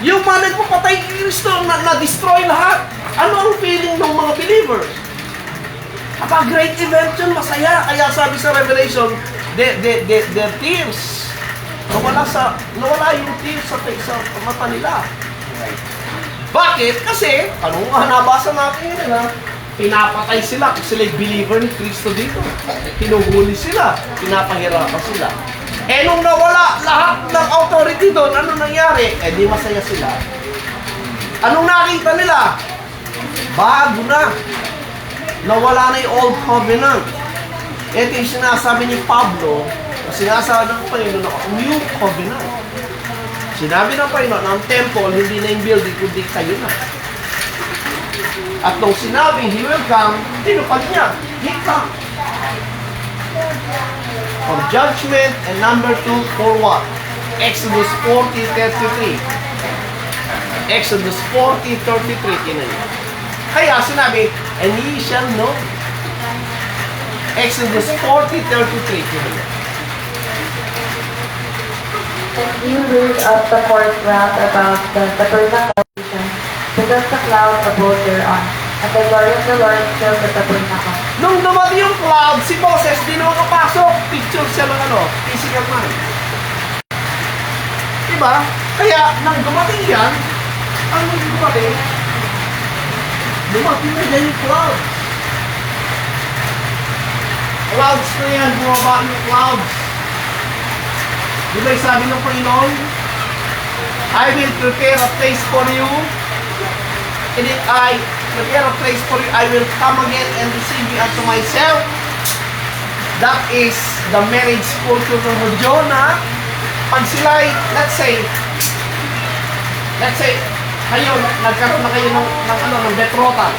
Yung mga nagpapatay kay Kristo, na-destroy lahat. Ano ang feeling ng mga believers? Apa great event yun, masaya. Kaya sabi sa Revelation, the tears. Nawala yung tears sa mata nila. Bakit? Kasi, ano nga nabasa natin yun, pinapatay sila kasi sila believer ni Kristo dito. Pinuhuli sila, pinapahirapan sila. Eh nung nawala lahat ng authority doon, ano nangyari? Eh di masaya sila. Anong nakita nila? Bago na. Nawala na yung Old Covenant. Ito yung sinasabi ni Pablo, sinasabi ng Panginoon na New Covenant. Sinabi ng Panginoon, ang temple, hindi na yung building, kundi kayo na. At nung sinabi, He will come, tinupad niya. He come. For judgment, and number 2, for what? Exodus 40:33. Exodus 40:33, tinan niyo. Kaya sinabi, and ye shall know. Exodus 40:33, tinan niyo. And you root out the fourth round about the tabernacle, because the cloud abode thereon, and the glory of the Lord filled the tabernacle. Nung dumating yung cloud, si Moses di na makapasok. Picture siya ng physical man. Diba? Kaya, nang dumating yan, ano yung dumating? Dumating na yan yung clouds. Clouds na yan, bumaba yung clouds. Di ba yung sabi ng Panginoon? I will prepare a place for you. And if I prepare a place for you, I will come again and receive you unto myself. That is the marriage culture ng Hudyo na pag sila, let's say, kayo, nagkaroon na kayo ng betrothal.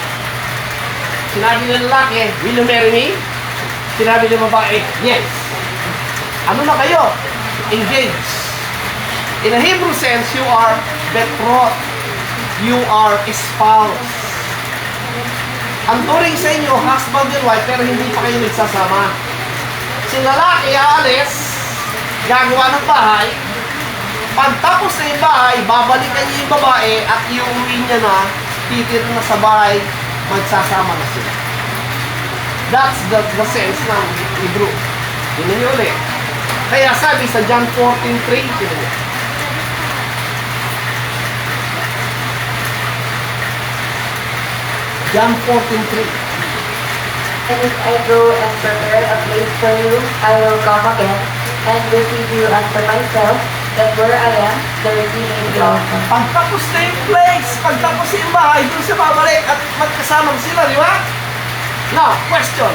Sinabi ng lalaki, will you marry me? Sinabi ng babae, yes. Ano na kayo? Engaged. In a Hebrew sense, you are betrothed. You are espoused. Ang turing sa inyo, husband and wife, pero hindi pa kayo nagsasama. Si lalaki aalis, gagawa ng bahay. Pagtapos na yung bahay, babalikan niya yung babae at iuwi niya na, titira na sa bahay, magsasama na sila. That's the sense ng Hebrew. Yun yun ulit. Kaya sabi sa John 14:3, John 14:3. And if I go and prepare a place for you, I will come again and receive you unto myself, that where I am, there ye may be also. Pagtapos na yung place, pagtapos na yung bahay, doon siya babalik at magkasama sila, di ba? Now, question.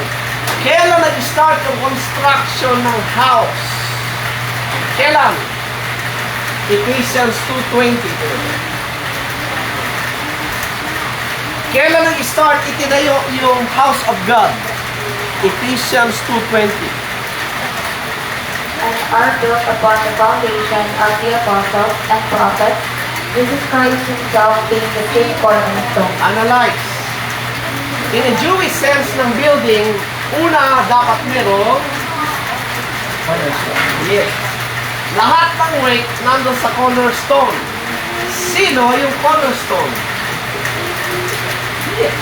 Kailan nag-start yung construction ng house? Kailan? Ephesians 2:20. Kailan nag-start itinayo yung house of God? Ephesians 2:20. And are built upon the foundation of the apostles and prophets, Jesus Christ himself being the chief cornerstone. Analyze. In a Jewish sense ng building, una dapat merong yes. Lahat ng weight nandun sa cornerstone. Sino yung cornerstone? Yes.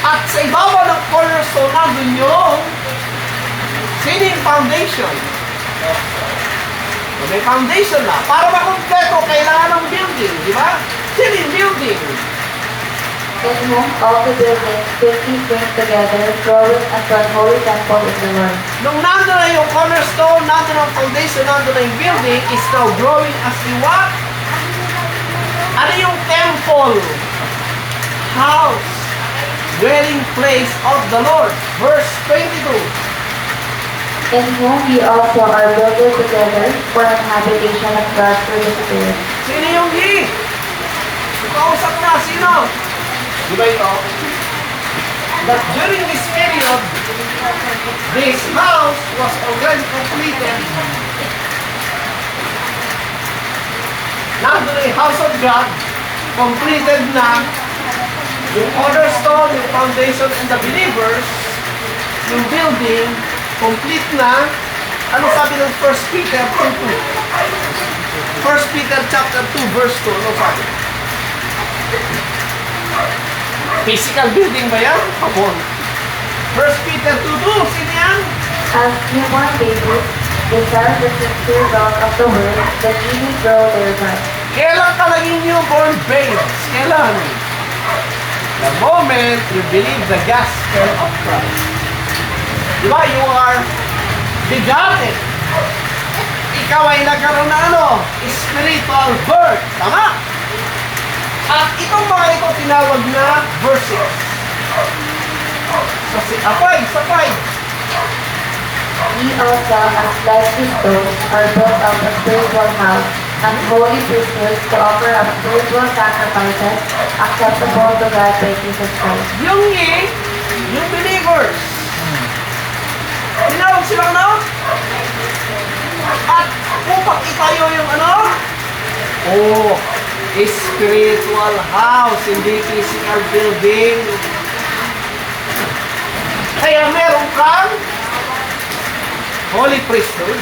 At sa ibabaw ng cornerstone nandun yung sino yung foundation? May foundation na. Para makumpleto, kailangan ng building, di ba? Sino yung building? In whom all the buildings fitly joined together, growing unto an holy temple in the Lord. Nung nandun na yung cornerstone, nandun ang foundation, nandun na yung building, is now growing as the what? Ano yung temple? House. Dwelling place of the Lord. Verse 22. In whom ye also are builded together for an habitation of God through the Spirit. Sino yung he? Kausap na, sino? Di ba ito? That during this period, this house was already completed. Nandun na yung house of God, completed na yung cornerstone, yung foundation, and the believers, yung building, complete na. Ano sabi ng 1 Peter 2:2? 1 Peter chapter 2 verse 2, ano sabi? Physical building ba yan? Come on. 1 Peter 2:2, sino yan? As newborn babies, desire the sincere milk of the word, that ye may grow thereby. Kailan ka naging newborn babes? Kailan? The moment you believe the gospel of Christ. Diba? You are begotten. Ikaw ay nagkaroon na ano? Spiritual birth. Tama? At itong mga ito tinawag na verses. So, sa 5. Ye also, as lively stones, are built up a spiritual house, and holy priesthood to offer up spiritual sacrifices acceptable to God by Jesus Christ. Yung believers. Tinawag silang ano? At upang itayo yung ano? Spiritual house, hindi physical building. Kaya meron kang holy priesthood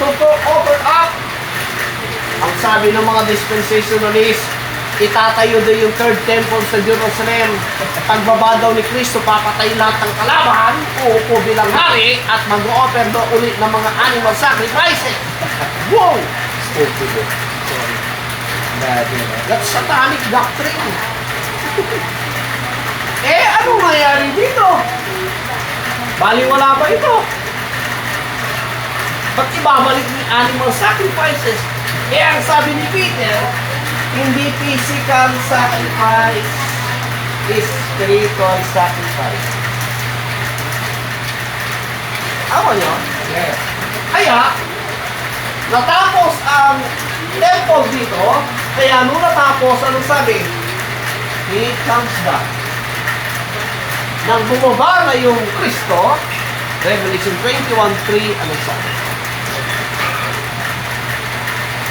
to offer up. Ang sabi ng mga dispensationalists, itatayo daw yung third temple sa Jerusalem. Pagbaba daw ni Kristo, papatay lahat ng kalaban, uupo bilang hari, at mag-offer daw ulit ng mga animal sacrifices. Wow! That's satanic doctrine. Ano nangyari dito? Baliwala ba ito? Ba't ibabalik ni animal sacrifices? Ang sabi ni Peter, hindi physical sacrifice, is spiritual sacrifice. Ako nyo? Yes. Kaya, natapos ang temple dito, kaya nung natapos, anong sabi? He comes back. Nang bumaba na yung Kristo, Revelation 21:3, anong sabi?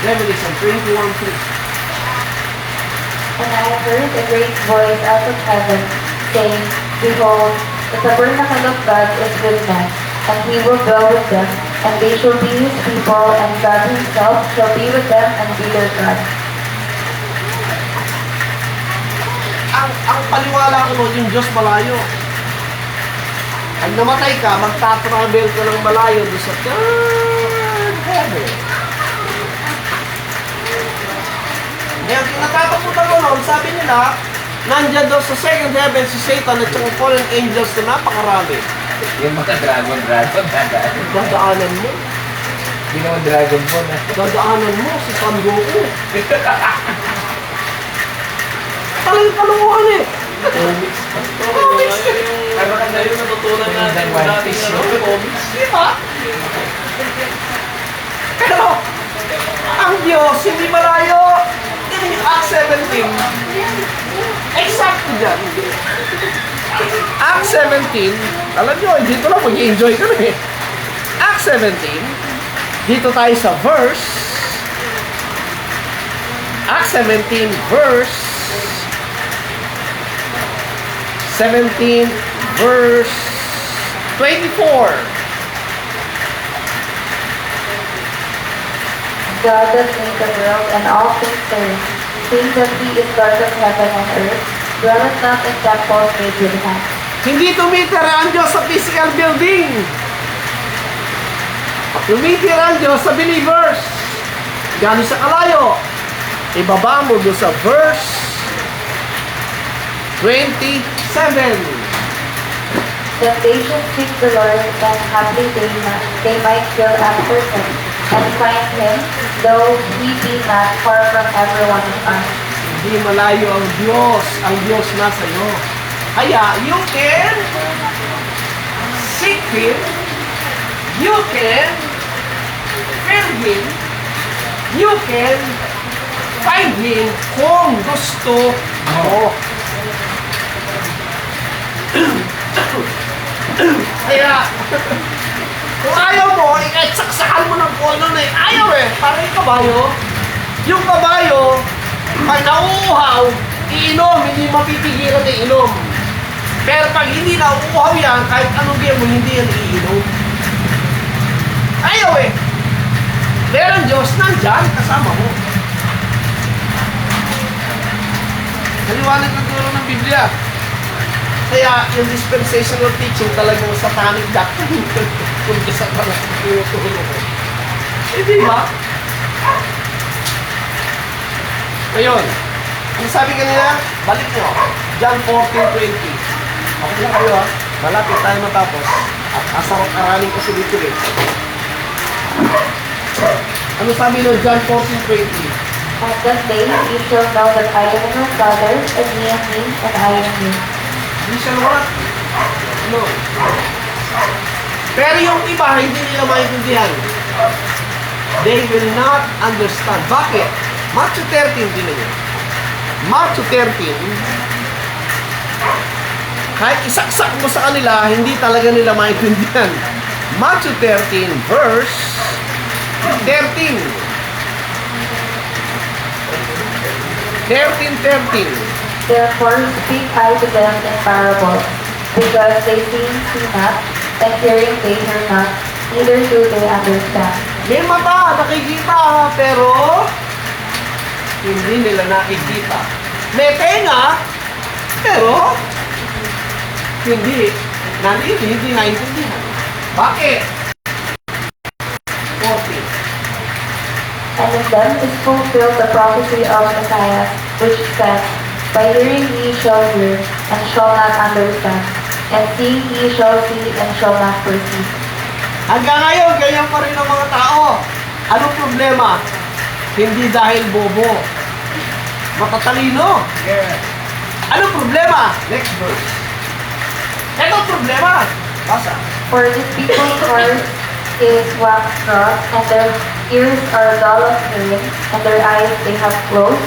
Revelation 21:3. And I heard a great voice out of heaven, saying, Behold, the tabernacle of God is with men, and he will dwell with them, and they shall be his people, and God himself shall be with them and be their God. Ang paniwala ko nun, yung Diyos malayo. Pag namatay ka, magtatravel ka ng malayo doon sa third heaven. Kaya kinatatakutan ko noon, sabi nila, nandyan daw sa second heaven si Satan at saka fallen angels na napakarami. Yung mga dragon, dadaan. Dadaanan mo. Hindi naman dragon po na. Dadaanan mo si San Goku. Talagang kalukuhan eh. Comics. Pero na yung natutunan natin One dati Piece, na no? comics. Di ba? Pero, ang Diyos hindi malayo. In Acts 17, exacto dyan. Acts 17, alam nyo, dito lang mag-enjoy ka na eh. Acts 17, dito tayo sa verse, Acts 17, verse 17, verse 24. God does make the world and all things therein, seeing that he is God of heaven and earth, dwelleth not in temples made with hands. Hindi tumitira ang Diyos sa physical building. Tumitira ang Diyos sa believers. Gano'n sa kalayo. Ibaba mo doon sa verse 27. That they should seek the Lord, and haply they might feel after him, and find him, though he be not far from every one of us. Hindi malayo ang Diyos. Ang Diyos nasa iyo. Kaya, you can seek Him. You can fear Him. You can find Him kung gusto mo. Kaya, kung ayaw mo, kahit saksakan mo ng puno na ayaw eh. Parang yung kabayo. Yung kabayo, pag nauuhaw, iinom, hindi mapipigilan na iinom. Pero pag hindi nauuhaw yan, kahit anong game mo, hindi yan iinom. Ayaw eh. Pero ang Diyos nandyan, kasama mo. Naliwanag ng turo ng Biblia. Kaya yung dispensational teaching talagang satanic doctrine. Kung isa ka lang tinuturo ko. Hindi ba? Ngayon, ang sabi kanina, balik nyo. John 14:20. Okay lang kayo ha. Malapit tayo matapos. At asarap-araling kasi dito rin. Ano sabi nyo, John 14:20? And that day ye shall know that I am in my Father, and ye in me, and I in you. Hindi siya what? No. Pero yung iba, hindi nila maintindihan. They will not understand. Bakit? Matthew 13, din niyo. Matthew 13, kahit isaksak mo sa kanila, hindi talaga nila maintindihan. Matthew 13, verse 13. 13. Therefore speak I to them in parables, because they see not, and hearing they hear not, neither do they understand. May mata, nakikita, pero hindi nila nakikita. May tenga, pero hindi naintindihan. Bakit? 40. And in them is fulfilled the prophecy of Isaiah, which says, By hearing ye shall hear, and shall not understand, and seeing ye shall see, and shall not perceive. Hanggang ngayon, ganyan pa rin ang mga tao. Anong problema? Hindi dahil bobo. Matatalino. Yes. Anong problema? Next verse. Ito problema. Basa. For these people's hearts is waxed cross, and their ears are dull of hearing, and their eyes they have closed,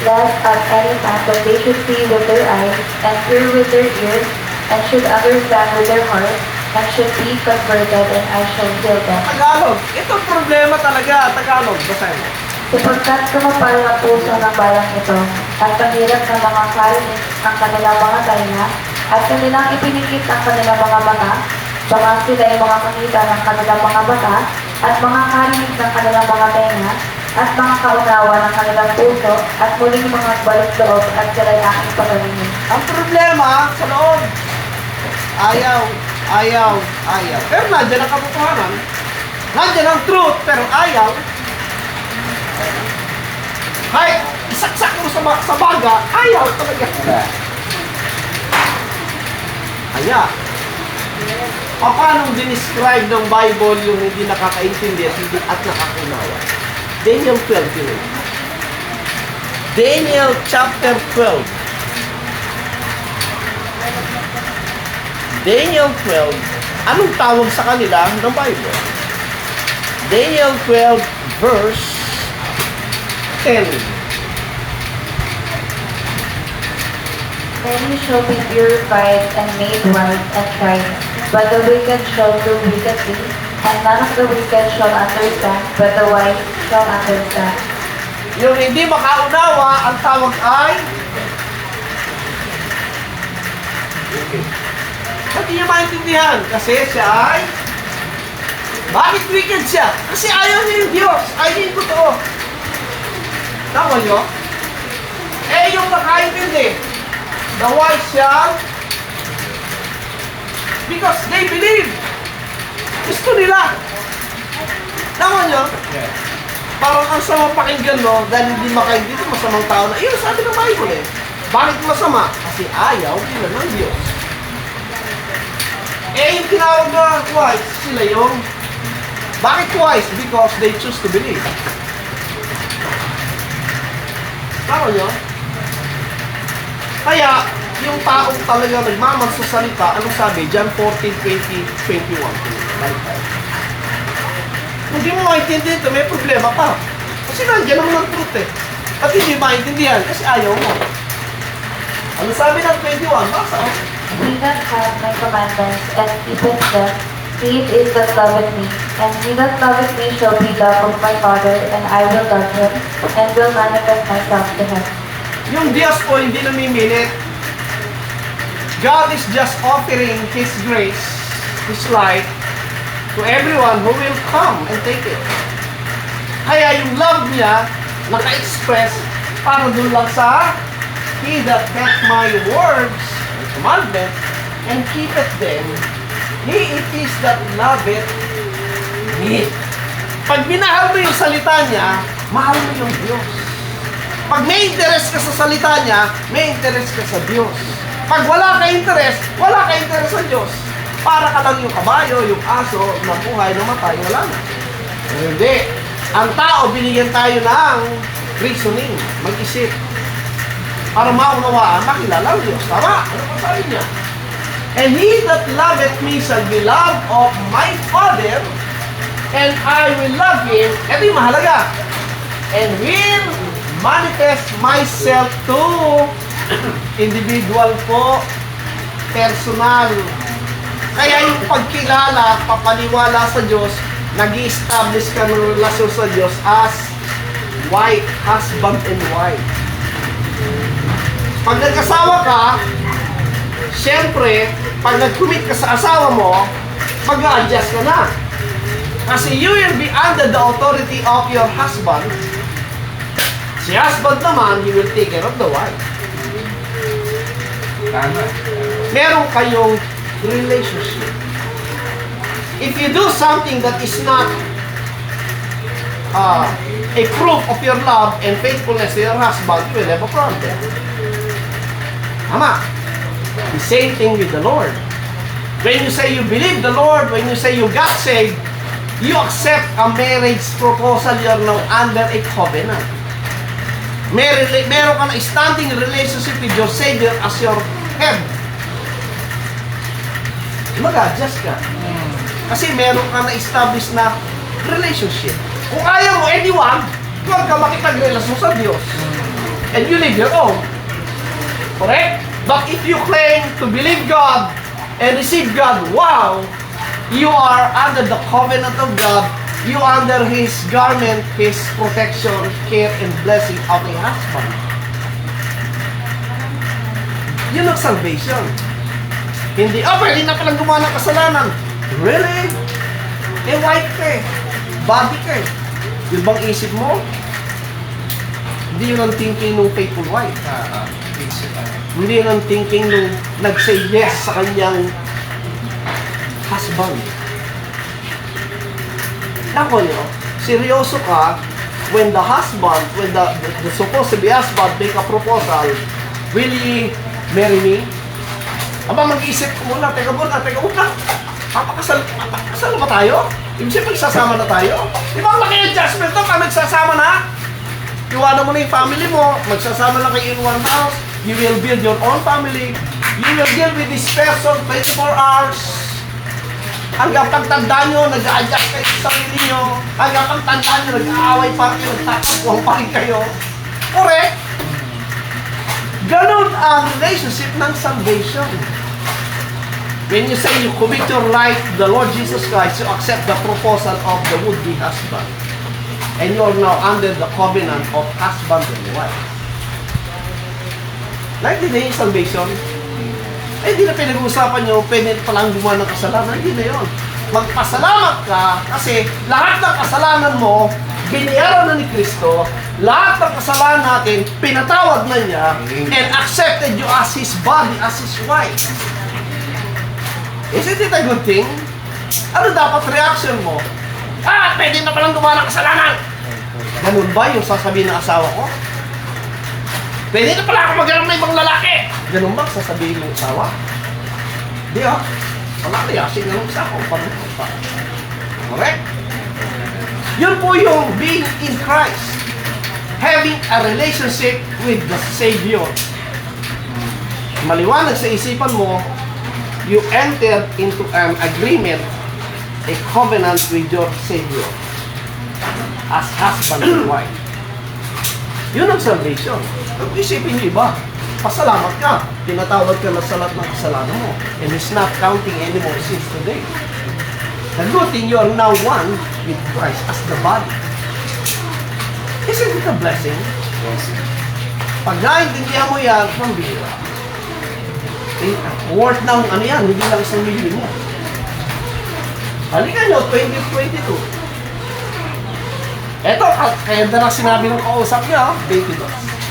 lest at any time that they should see with their eyes, and hear with their ears, and should understand with their heart, and should be converted, and I shall heal them. Tagalog. Ito ang problema talaga. Tagalog. Basahin mo. Sapagkat sumapal ang puso ng balang ito, at pahirap ng mga karinig ang kanilang mga tainga, at kanilang ipinikit ang kanilang mga mata, baka sila ay mga kakita ng kanilang mga mata, at mga karinig ng kanilang mga tainga, at mga kaunawa ng kanilang puso, at muling mga balik loob, at sila ay aking pagalimin. Ang problema sa loob, ayaw, ayaw, ayaw. Pero nandiyan ang katotohanan. Nandiyan ang truth, pero ayaw. Kahit isaksak mo sa baga, ayaw talaga. Kaya, paano dinescribe ng Bible yung hindi nakakaintindi at nakakaunawa? Daniel 12 yun. Daniel chapter 12. Daniel 12, anong tawag sa kanila ng Bible? Daniel 12 verse 10. Many shall be purified and made white and tried, but the wicked shall do wickedly, and none of the wicked shall understand, but the wise shall understand. Yung hindi makaunawa, ang tawag ay hindi niya maintindihan kasi siya ay bakit wicked siya? Kasi ayaw niya yung Diyos. Ayaw niya yung totoo. Tama niyo? Eh, yung nakaintindi, the wise shall, because they believe. Gusto nila. Tama niyo? Parang ang sama pakinggan, no? Dahil hindi makaintindi, masamang tao na. Iyon, sabi ng Bible eh. Bakit masama? Kasi ayaw nila ng Diyos. Eh, yung tinawag na wise, sila yung bakit wise? Because they choose to believe. Tama nyo? Kaya, yung taong talaga nagmamang sa salita, anong sabi? John 14:20-21. Hindi mo maintindihan ito, may problema pa. Kasi nandiyan naman ang truth eh. At hindi maintindihan kasi ayaw mo. Ano sabi ng 21? Basa. He that hath my commandments and keepeth them, he it is that loveth me. And he that loveth me shall be loved of my Father, and I will love him, and will manifest myself to him. Yung Diyos po hindi namimilit. God is just offering His grace, His light, to everyone who will come and take it. Kaya yung love niya, naka-express para dun lang sa He that hath my words, my commandment, and keepeth them, He it is that loveth me. Pag minahal mo yung salita niya, mahal mo yung Diyos. Pag may interest ka sa salita niya, may interest ka sa Diyos. Pag wala ka interest sa Diyos. Para ka lang yung kabayo, yung aso, nabuhay, namatay, wala na. Hindi. Ang tao, binigyan tayo ng reasoning, mag-isip. Para maunawaan, makilala ang Diyos. Tama? Ano pa sabi niya? And he that loveth me shall be loved of my Father, and I will love him. Ito yung mahalaga. And will manifest myself to individual po, personal. Kaya yung pagkilala, papaniwala sa Diyos, nag-i-establish ka ng relasyon sa Diyos as wife, husband and wife. Pag nag-asawa ka, siyempre, pag nag-commit ka sa asawa mo, mag-a-adjust ka na. Kasi you will be under the authority of your husband. Si husband naman, he will take care of the wife. Tama. Meron kayong relationship. If you do something that is not a proof of your love and faithfulness to your husband, you will have a problem. Tama. The same thing with the Lord. When you say you believe the Lord, when you say you got saved, you accept a marriage proposal, you're now under a covenant. Meron ka na standing relationship with your Savior as your head. Mag-adjust ka. Kasi meron ka na-establish na relationship. Kung ayaw mo, anyone, huwag ka makipagrelasyon sa Diyos. And you live your own. Correct? But if you claim to believe God and receive God, wow, you are under the covenant of God. You under His garment, His protection, care, and blessing of a husband. Yun ang salvation. Hindi, pwede na palang gumawa ng kasalanan. Really? Wife ka eh. Body ka eh. Yung bang isip mo? Hindi yun ang thinking ng faithful wife. Hindi yun ang thinking nung nag-say yes sa kanyang husband. Ako nyo, seryoso ka when the husband, when the supposed to be husband make a proposal, will you marry me? Aba, mag-iisip ko muna, teka muna. Papakasal ba tayo? Ibig sabihin, magsasama na tayo? Di ba ang laki adjustment to? Magsasama na? Iwanan mo na yung family mo, magsasama na kayo in one house, you will build your own family, you will deal with this person 24 hours. Hanggang pagtandaan nyo, nag-a-adjust kayo sa sarili nyo. Hanggang pagtandaan nyo, nag-aaway pa rin, nagtatapuan pa rin kayo. Correct? Ganon ang relationship ng salvation. When you say you commit your life to the Lord Jesus Christ, you accept the proposal of the would-be husband. And you are now under the covenant of husband and wife. Like the name salvation, hindi na pinag-uusapan nyo, pwede palang gumawa ng kasalanan, hindi na yun. Magpasalamat ka kasi lahat ng kasalanan mo, binayaran na ni Kristo, lahat ng kasalanan natin, pinatawad na niya, and accepted you as His body, as His wife. Isn't it a good thing? Ano dapat reaction mo? Pwede na palang gumawa ng kasalanan. Ganun ba yung sasabihin ng asawa ko? Pwede na pala ako maghanap ng ibang lalaki. Ganun ba sasabihin ng asawa? Di wala reaction ng isa ko. Correct? Yun po yung being in Christ. Having a relationship with the Savior. Maliwanag sa isipan mo, you enter into an agreement, a covenant with your Savior as husband and wife. Yun ang salvation. Kung isipin niyo iba, pasalamat ka, tinatawad ka na sa lahat ng kasalanan mo, and it's not counting anymore since today. The good thing, you are now one with Christ as the body. Isn't it a blessing? Pag naintindihan mo yan, pambira. Worth ng ano yan, hindi lang isang milyon mo. Halika nyo, 2022. Eto, kaya na lang sinabi ng kausap niya, 22.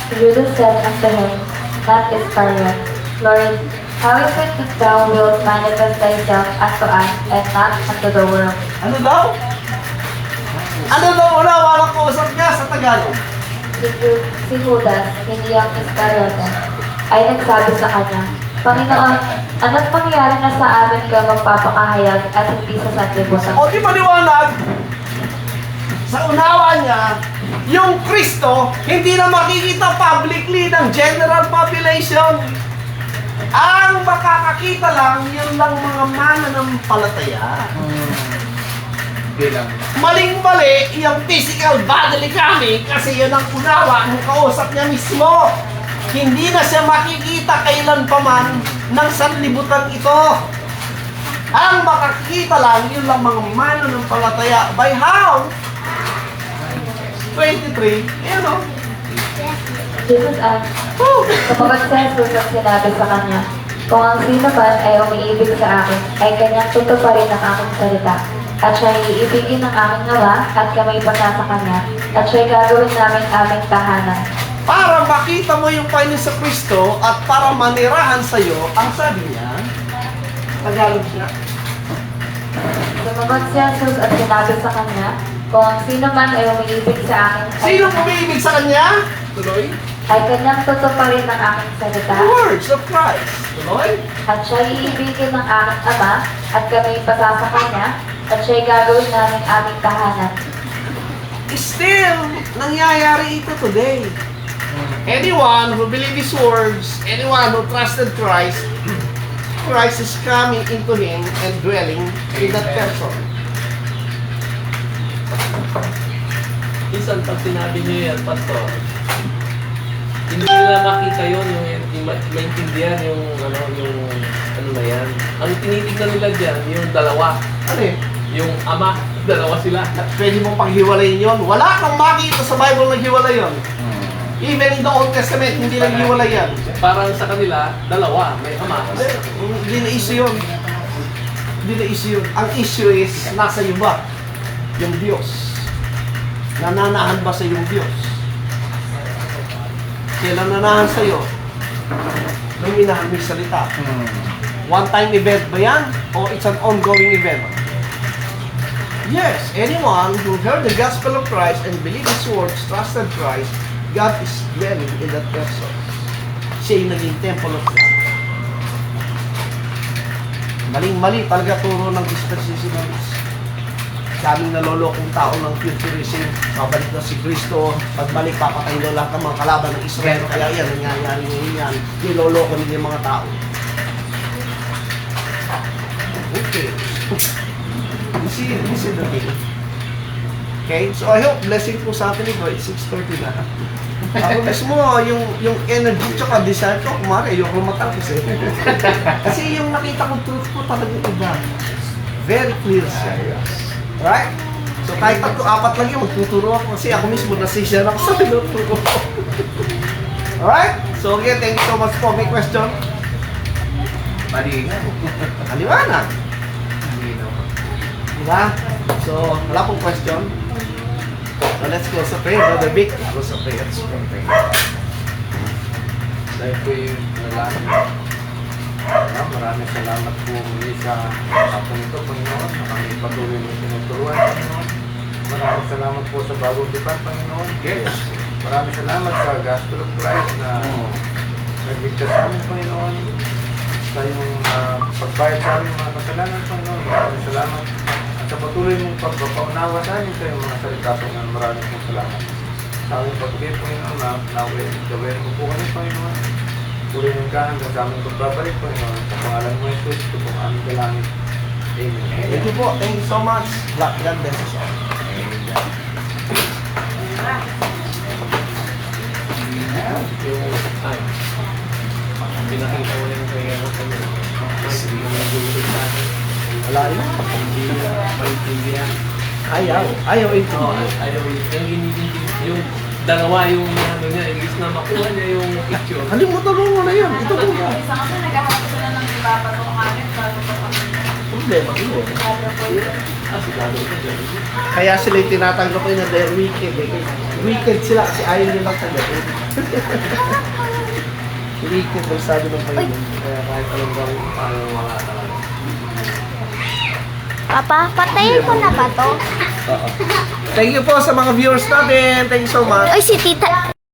Judas said unto him, not Iscariot, Lord, how is it that thou wilt manifest thyself unto us, and not unto the world? Ano daw? Ano daw walang kausap niya sa Tagalog? Si Judas, hindi ang Iscariot, ay nagsabi sa kanya, Panginoon, ano't mangyari na sa amin ka magpapakahayag at hindi sa sanlibutan? O di maliwanag, sa unawa niya, yung Kristo, hindi na makikita publicly ng general population. Ang makakakita lang, yun lang mga mananampalataya. Bilang. Maling-mali, yung physical bodily kami, kasi yun ang unawa ng kausap niya mismo. Hindi na siya makikita kailan pa man ng sanlibutan ito. Ang makakita lang, yun lang mga mananampalataya. By how? 23, ayan o. Jesus asked, kapag si Jesus at sinabi sa kanya, kung ang sino man ay umiibig sa akin, ay kanyang tutuparin ang aking salita. At siya iibigin ng aming Ama at kami ipagka sa kanya. At siya gagawin namin aming tahanan. Para makita mo yung Panginoon sa Kristo at para manirahan sa'yo, ang sabi niya, Tagalog siya. Sumagot si Jesus at sinabi sa kanya, kung ang sino man ay umiibig sa akin, Sino umiibig sa Kanya? Tuloy. ay kanyang tutuparin ang aking salita. The words of Christ. Tuloy. At siya iibigin ng aking Ama at kami ipasa sa kanya. At siya gagawin namin aming tahanan. Still, nangyayari ito today. Anyone who believes His words, anyone who trusted Christ, Christ is coming into him and dwelling in that Amen. person. Minsan pag sinabi niyo yan, Pastor, hindi nila makita yun, yung maintindihan yung ano na yan. Ang tinitignan nila dyan, yung dalawa. Ano eh? Yung ama, dalawa sila. Pwede mong paghiwalayin yun. Wala kang makita sa Bible naghiwalay yun. Even in the Old Testament, hindi naghiwalay yan. Parang sa kanila, dalawa, may ama. Hindi na issue yun. Hindi na issue yun. Ang issue is, nasa iyo ba? Yung Diyos. Nananahan ba sa iyong Diyos? Kailan nanahan sa iyo? Nung minahan mo yung salita. One-time event ba yan? O it's an ongoing event? Yes, anyone who heard the gospel of Christ and believed His words, trusted Christ, God is dwelling in that person. Siya yung naging temple of God. Maling-mali talaga turo ng dispensationalists. Daming nalolokong tao ng futurism. Babalik na si Kristo. Pagbalik, papatayin na lahat ng mga kalaban ng Israel. Kaya yan, nangyayari ngayon yan. Niloloko nila yung mga tao. Okay. This is the thing. Okay? So I hope blessing po sa atin ito. It's 6:30 na. Ako mismo, yung energy tsaka desire ko, kumari, ayoko matapos eh. Kasi yung nakita kong truth ko talaga iba. Very clear siya. Right? So kahit apat lang yun, magtuturo ako kasi ako mismo nasisya ako sa tinuturo ko. Alright? So again, thank you so much po. May question? Malinaw. Maliwanag. Malinaw. Diba? So, wala pong question. So let's go sa prayer. Brother Vic, go sa prayer. Let's pray. Dahil po yung nalaman. Maraming salamat po muli sa hapon ito, Panginoon, na kami patuloy ng tinuturuan, Panginoon. Maraming salamat po sa bagong dipan, Panginoon. Yes. Maraming salamat sa Gospel of Christ na nagligtas sa amin, Panginoon. Sa iyong pagbayad sa aming mga kasalanan, Panginoon. Maraming salamat. At sa patuloy mong pagpapaunawa sa amin sa iyong mga salita, Panginoon. Maraming pong salamat. Sa aming patuloy, Panginoon, na gawin mo po kami, Panginoon. Puri ng ka hanggang sa aming pagbabalik, Panginoon. Sa pangalan mo, Jesus, ito po ang aming dalangin. Amen. Thank you po. Thank you so much. God bless us all. Pinakita ko yung kaya ng Panginoon. Hindi mo nagulog sa akin. Wala yun. Hindi na maintindihan. Ayaw ito. Oo, ayaw yung dalawa yung ano niya, ilis na makuha niya yung picture. Kalimutan mo na yun. Ito po. Isa kasi naghahanap sila ng ipapatok namin bago pa kami. Problema yun. Sigado ko dyan. Kaya sila yung tinatanggap ko na they're wicked. Wicked sila kasi ayaw nilang tanggapin. Wicked ang sabi ng Panginoon. Kaya kahit anong gawin, paano mga talaga. Papa, patayin ko na ba to? Thank you po sa mga viewers natin. Thank you so much. Oy, si tita,